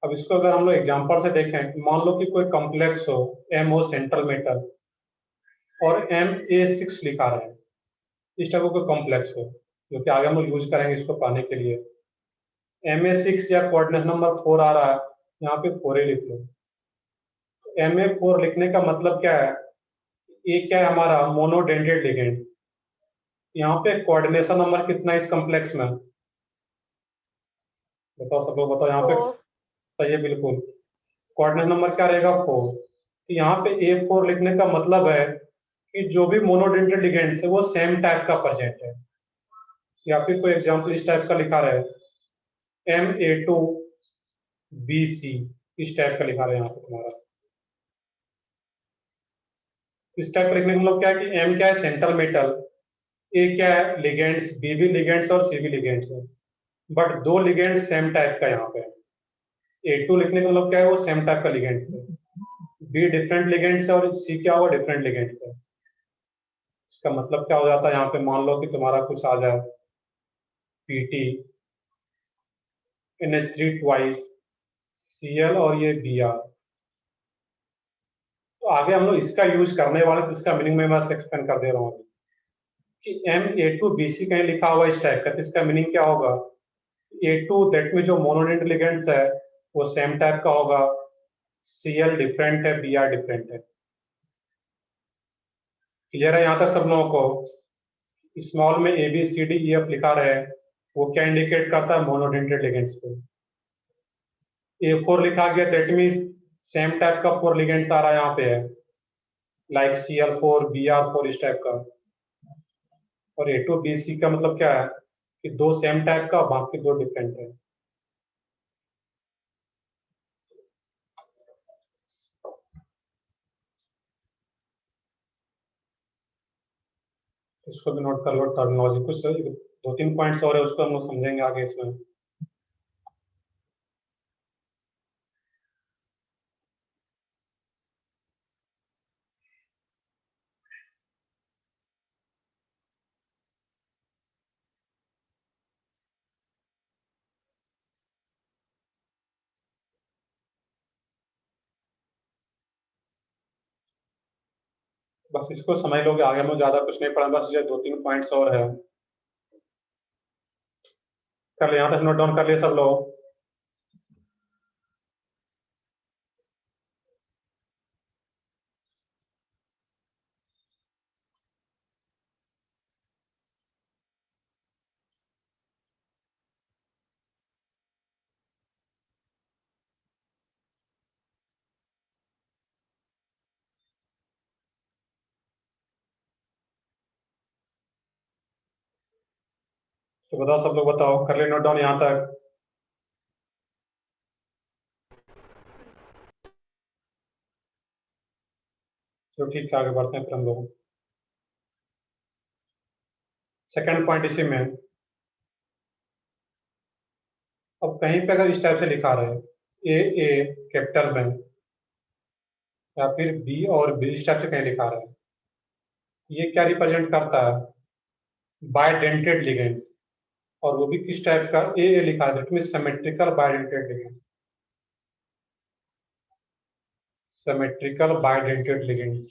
अब इसको अगर हम लोग एग्जांपल से देखें, मान लो कि कोई कॉम्प्लेक्स हो, MO सेंट्रल मेटल और MA6 लिखा रहा है, इस टाइप का कोई कॉम्प्लेक्स हो, जो कि आगे हम लोग यूज करेंगे इसको पाने के लिए। MA6 या कोऑर्डिनेट नंबर 4 आ रहा है, यहाँ पे 4 ही लिख लो। MA4 लिखने का मतलब क्या है, ये क्या है हमारा मोनोडेंटेड लिगेंड। यहाँ पे कोऑर्डिनेशन नंबर कितना है इस कॉम्प्लेक्स में, बताओ सब लोग बताओ। यहाँ पे 4. सही है बिल्कुल, कोऑर्डिनेट नंबर क्या रहेगा 4। तो यहाँ पे A4 लिखने का मतलब है कि जो भी मोनोडेंटेड लिगेंड है वो सेम टाइप का प्रेजेंट है। या फिर कोई एग्जांपल इस टाइप का लिखा रहे MA2BC, इस टाइप का लिखा रहे यहाँ पे तुम्हारा। इस टाइप का लिखने का मतलब क्या है कि M क्या है सेंट्रल मेटल, A क्या है लिगेंड्स, B भी लिगेंड्स और C भी लिगेंड्स है, बट दो लिगेंड्स सेम टाइप का यहाँ पे। A2 लिखने का मतलब क्या है, वो सेम टाइप का लिगेंड्स है। B डिफरेंट लिगेंड्स है और C क्या हुआ डिफरेंट लिगेंड्स है। इसका मतलब क्या हो जाता है, यहाँ पे मान लो कि तुम्हारा कुछ आ जाए PT NH3 ट्वाइस Cl और ये Br। तो आगे हम लोग इसका यूज करने वाले, तो इसका मीनिंग मैं बस एक्सप्लेन कर दे रहा हूँ कि MA2BC कहीं लिखा हुआ इस टाइप का, तो इसका मीनिंग क्या होगा, A2 दैट में जो मोनोडेंटेड लिगेंड्स है वो सेम टाइप का होगा, Cl डिफरेंट है, Br डिफरेंट है। क्लियर है यहाँ तक सब लोगों को। स्मॉल में ABCDEF लिखा रहे, वो क्या इंडिकेट करता है, मोनोडेंटेड लिगेंड्स को। A4 लिखा गया दैट मीन सेम टाइप का 4 लिगेंड्स आ रहा है यहाँ पे है, लाइक Cl4 Br4 इस टाइप का। और A2BC का मतलब क्या है कि दो सेम टाइप का बाकी दो डिफरेंट है। इसको भी नोट कर लो, टर्मिनोलॉजी कुछ 2-3 पॉइंट्स और है, उसको हम लोग समझेंगे आगे इसमें। बस इसको समझ लोगे, आगे हम लोग ज्यादा कुछ नहीं पढ़ा, बस ये 2-3 पॉइंट्स और है। कर ले यहाँ तक, नोट डाउन कर लिए सब लोग। तो बताओ सब लोग, बताओ कर ले नोट डाउन यहाँ तक। तो ठीक है, आगे बढ़ते हैं फिर हम लोग। सेकंड पॉइंट इसी में, अब कहीं पे अगर इस टाइप से लिखा रहे A कैपिटल में, या फिर B और B इस टाइप से कहीं लिखा रहा है, ये क्या रिप्रेजेंट करता है, बाइडेंटेड लिगेंड। और वो भी किस टाइप का, A लिखा है that mean symmetrical bidentate ligand. Symmetrical bidentate ligand,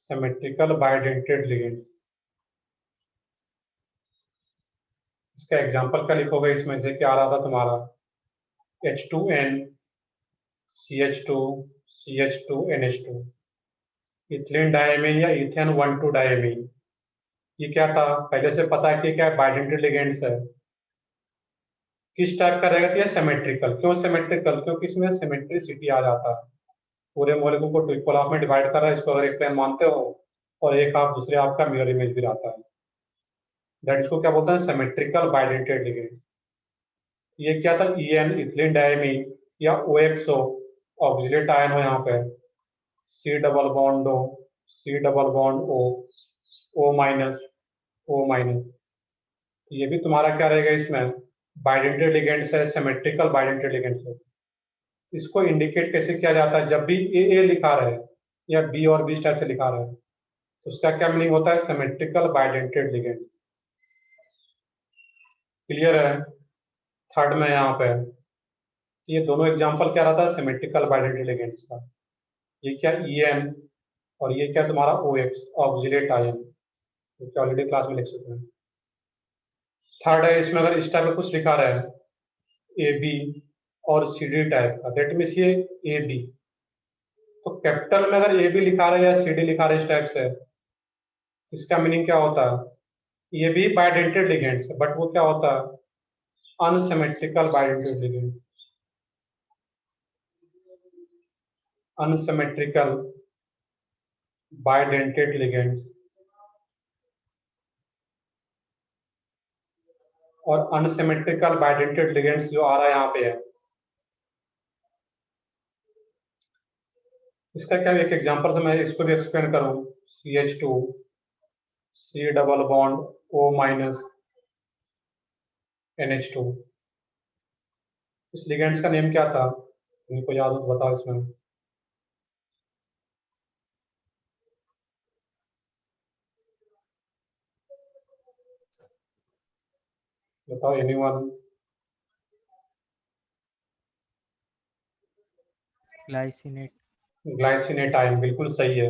symmetrical bidentate ligand. इसका एग्जांपल क्या लिखोगे, इसमें से क्या आ रहा था तुम्हारा, H2N CH2 CH2 NH2, ethylene diamine या इथेन 1,2 डायमीन। ये क्या था, पहले से पता है कि क्या बाइडेंटेड लिगेंड्स है। किस टाइप का रहेगा, तो ये सिमेट्रिकल। क्यों सिमेट्रिकल, क्योंकि इसमें सिमेट्रिसिटी आ जाता है, पूरे मॉलिक्यूल को ट्रिपल हाफ में डिवाइड कर रहा है, इसको अगर एक प्लेन मानते हो, और एक हाफ दूसरे हाफ का मिरर इमेज भी रहता है, दैट इसको क्या बोलते हैं, सिमेट्रिकल बाइडेंटेड लिगेंड। ये क्या था, EN इथिलीन डायमीन या OXO ऑक्सिलेट आयन हो यहाँ पे, C double bond O, C double bond O, O minus O minus. ये भी तुम्हारा क्या रहेगा इसमें, बाइडेंटेड लिगेंड्स है, सिमेट्रिकल बाइडेंटेड लिगेंड्स है। इसको इंडिकेट कैसे किया जाता है, जब भी A लिखा रहे या B और B टाइप से लिखा रहे, तो उसका क्या मीनिंग होता है, सिमेट्रिकल बाइडेंटेड लिगेंड। क्लियर है। थर्ड में यहाँ पे ये दोनों एग्जांपल क्या रहता है, सिमेट्रिकल बाइडेंटेड लिगेंड्स का। ये क्या EN और ये क्या तुम्हारा ओ एक्स ऑक्सिलेट आयन, जो ऑलरेडी क्लास में लिख चुके हैं। थर्ड है, इसमें अगर इस टाइप का कुछ लिखा रहा है ए बी और सी डी टाइप का, दैट मीन्स ये ए बी, तो कैपिटल में अगर ए बी लिखा रहा है या सी डी लिखा रहा है इस टाइप से, इसका मीनिंग क्या होता है, ये भी बाइडेंटेड लिगेंड्स, बट वो क्या होता है unsymmetrical bidentate ligand, unsymmetrical bidentate ligands. और अनसिमेट्रिकल बाइडेंटेड लिगेंड्स जो आ रहा है यहाँ पे है, इसका क्या एक एग्जांपल से मैं इसको भी एक्सप्लेन करूँ, CH2 C double bond O minus NH2, इस लिगेंड्स का नेम क्या था, इनको याद हो तो बताओ इसमें। बताओ एनीवन। ग्लाइसिनेट। ग्लाइसिनेट आयन, बिल्कुल सही है,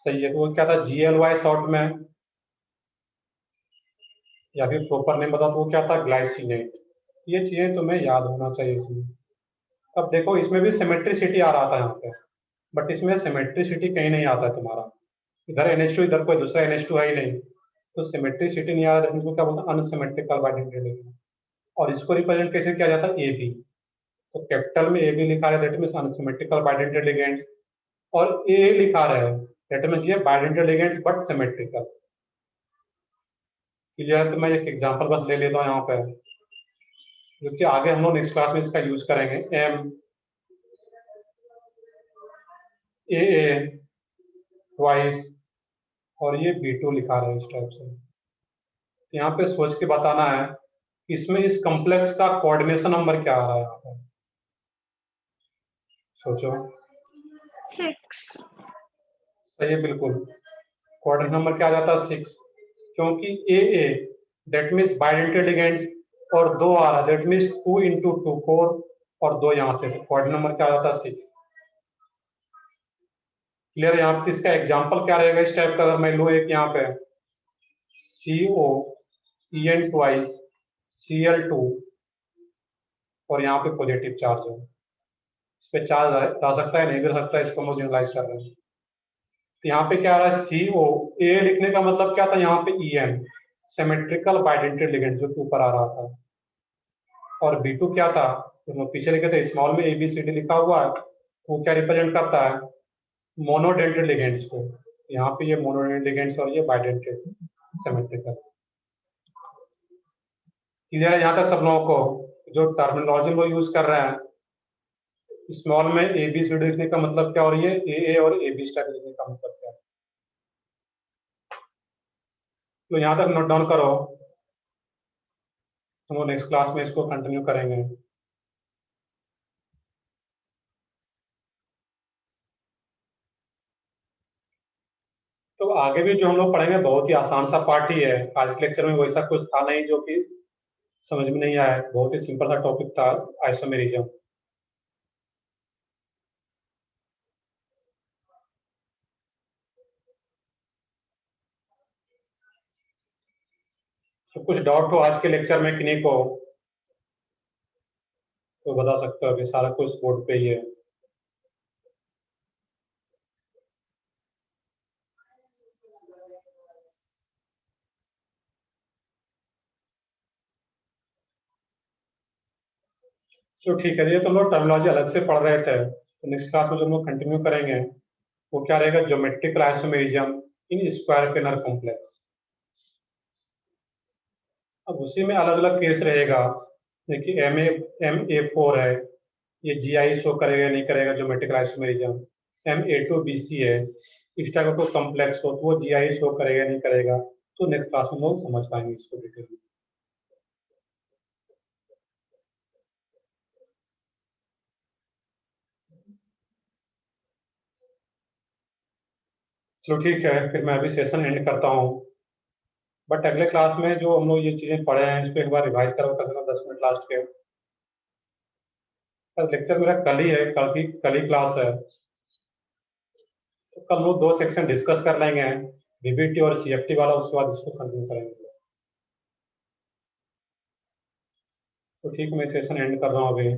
सही है। तो वो क्या था GLY शॉर्ट में, या फिर प्रॉपर नेम बताओ तो वो क्या था ग्लाइसिनेट। ये चीजें तुम्हें याद होना चाहिए इसमें। अब देखो इसमें भी सिमेट्रिसिटी आ रहा था यहाँ पे, बट इसमें सिमेट्रिसिटी कहीं नहीं आता है तुम्हारा, इधर NH2 इधर कोई दूसरा NH2 है ही नहीं, तो सिमेट्रिसिटी नहीं आ रहा है, इसको क्या बोलते हैं अनसिमेट्रिकल बाइडेंटेड लिगेंड। और इसको रिप्रेजेंट कैसे किया जाता है AB, तो कैपिटल में AB लिखा है that means unsymmetrical bidentate ligand, और A लिखा रहा है दैट मीन्स ये bidentate ligand but symmetrical. Clear, तो मैं एक एग्जांपल बस ले लेता हूँ यहाँ पे, जो कि आगे हम लोग नेक्स्ट क्लास में इसका यूज करेंगे। MAA ट्वाइस, और ये B2 लिखा रहा है इस टाइप से। यहाँ पे सोच के बताना है कि इसमें इस कॉम्प्लेक्स का कोऑर्डिनेशन नंबर क्या आ रहा है यहाँ पे, सोचो। 6. सही है, बिल्कुल। कोऑर्डिनेशन नंबर क्या आ जाता है 6, क्योंकि AA that means bidentate ligands, और 2 आ रहा है दैट मीन्स 2 into 2 4, और 2 यहाँ से, तो कोऑर्डिनेशन नंबर क्या आ जाता है 6। क्लियर है। यहाँ पे इसका एग्जांपल क्या रहेगा इस टाइप का, अगर मैं लूँ एक यहाँ पे COEN ट्वाइस Cl2, और यहाँ पे पॉजिटिव चार्ज है, इस पे चार्ज आ सकता है नहीं भी सकता है, इसको हम जनरलाइज कर रहे हैं। तो यहाँ पे क्या आ रहा है CO, A लिखने का मतलब क्या था यहाँ पे EN सिमेट्रिकल बाइडेंटेड लिगेंड जो कि ऊपर आ रहा था, और B2 क्या था जो हम पीछे लिखे थे स्मॉल में ABCD लिखा हुआ है, वो क्या रिप्रेजेंट करता है मोनोडेंटेड लिगेंड्स को, यहाँ पे ये मोनोडेंटेड लिगेंड्स और ये बाइडेंटेड सिमेट्रिकल। क्लियर है यहाँ तक सब लोगों को, जो टर्मिनोलॉजी लोग यूज कर रहे हैं, स्मॉल में ABCD लिखने का मतलब क्या, और ये AA और AB स्टार लिखने का मतलब क्या है, तो यहाँ तक नोट डाउन करो, हम लोग नेक्स्ट क्लास में इसको कंटिन्यू करेंगे। तो आगे भी जो हम लोग पढ़ेंगे बहुत ही आसान सा पार्ट ही है, आज के लेक्चर में वैसा कुछ था नहीं जो कि समझ में नहीं आया, बहुत ही सिंपल सा टॉपिक था आइसोमेरिज्म। तो कुछ डाउट हो आज के लेक्चर में किन्हीं को तो बता सकते हो, अभी सारा कुछ बोर्ड पे ही है। तो ठीक है, ये तो हम लोग टर्मिनोलॉजी अलग से पढ़ रहे थे, तो नेक्स्ट क्लास में जो हम लोग कंटिन्यू करेंगे वो क्या रहेगा, geometrical isomerism in square planar complex. अब उसी में अलग अलग केस रहेगा, देखिए MA4 है, ये GI शो करेगा नहीं करेगा ज्योमेट्रिकल आइसोमेरिज्म। MA2BC है, इस टाइप का कोई कॉम्प्लेक्स हो तो वो GI शो करेगा नहीं करेगा, तो नेक्स्ट क्लास में लोग समझ पाएंगे इसको डिटेल में। चलो ठीक है, फिर मैं अभी सेशन एंड करता हूँ, बट अगले क्लास में जो हम लोग ये चीजें पढ़े हैं इसको एक बार रिवाइज करो, कर देना 10 मिनट लास्ट के। कल लेक्चर मेरा कल ही है, कल ही क्लास है, तो कल वो 2 सेक्शन डिस्कस कर लेंगे, बीबीटी और सीएफटी वाला, उसके बाद इसको कंटिन्यू करेंगे। तो ठीक है, मैं सेशन एंड कर रहा हूँ अभी।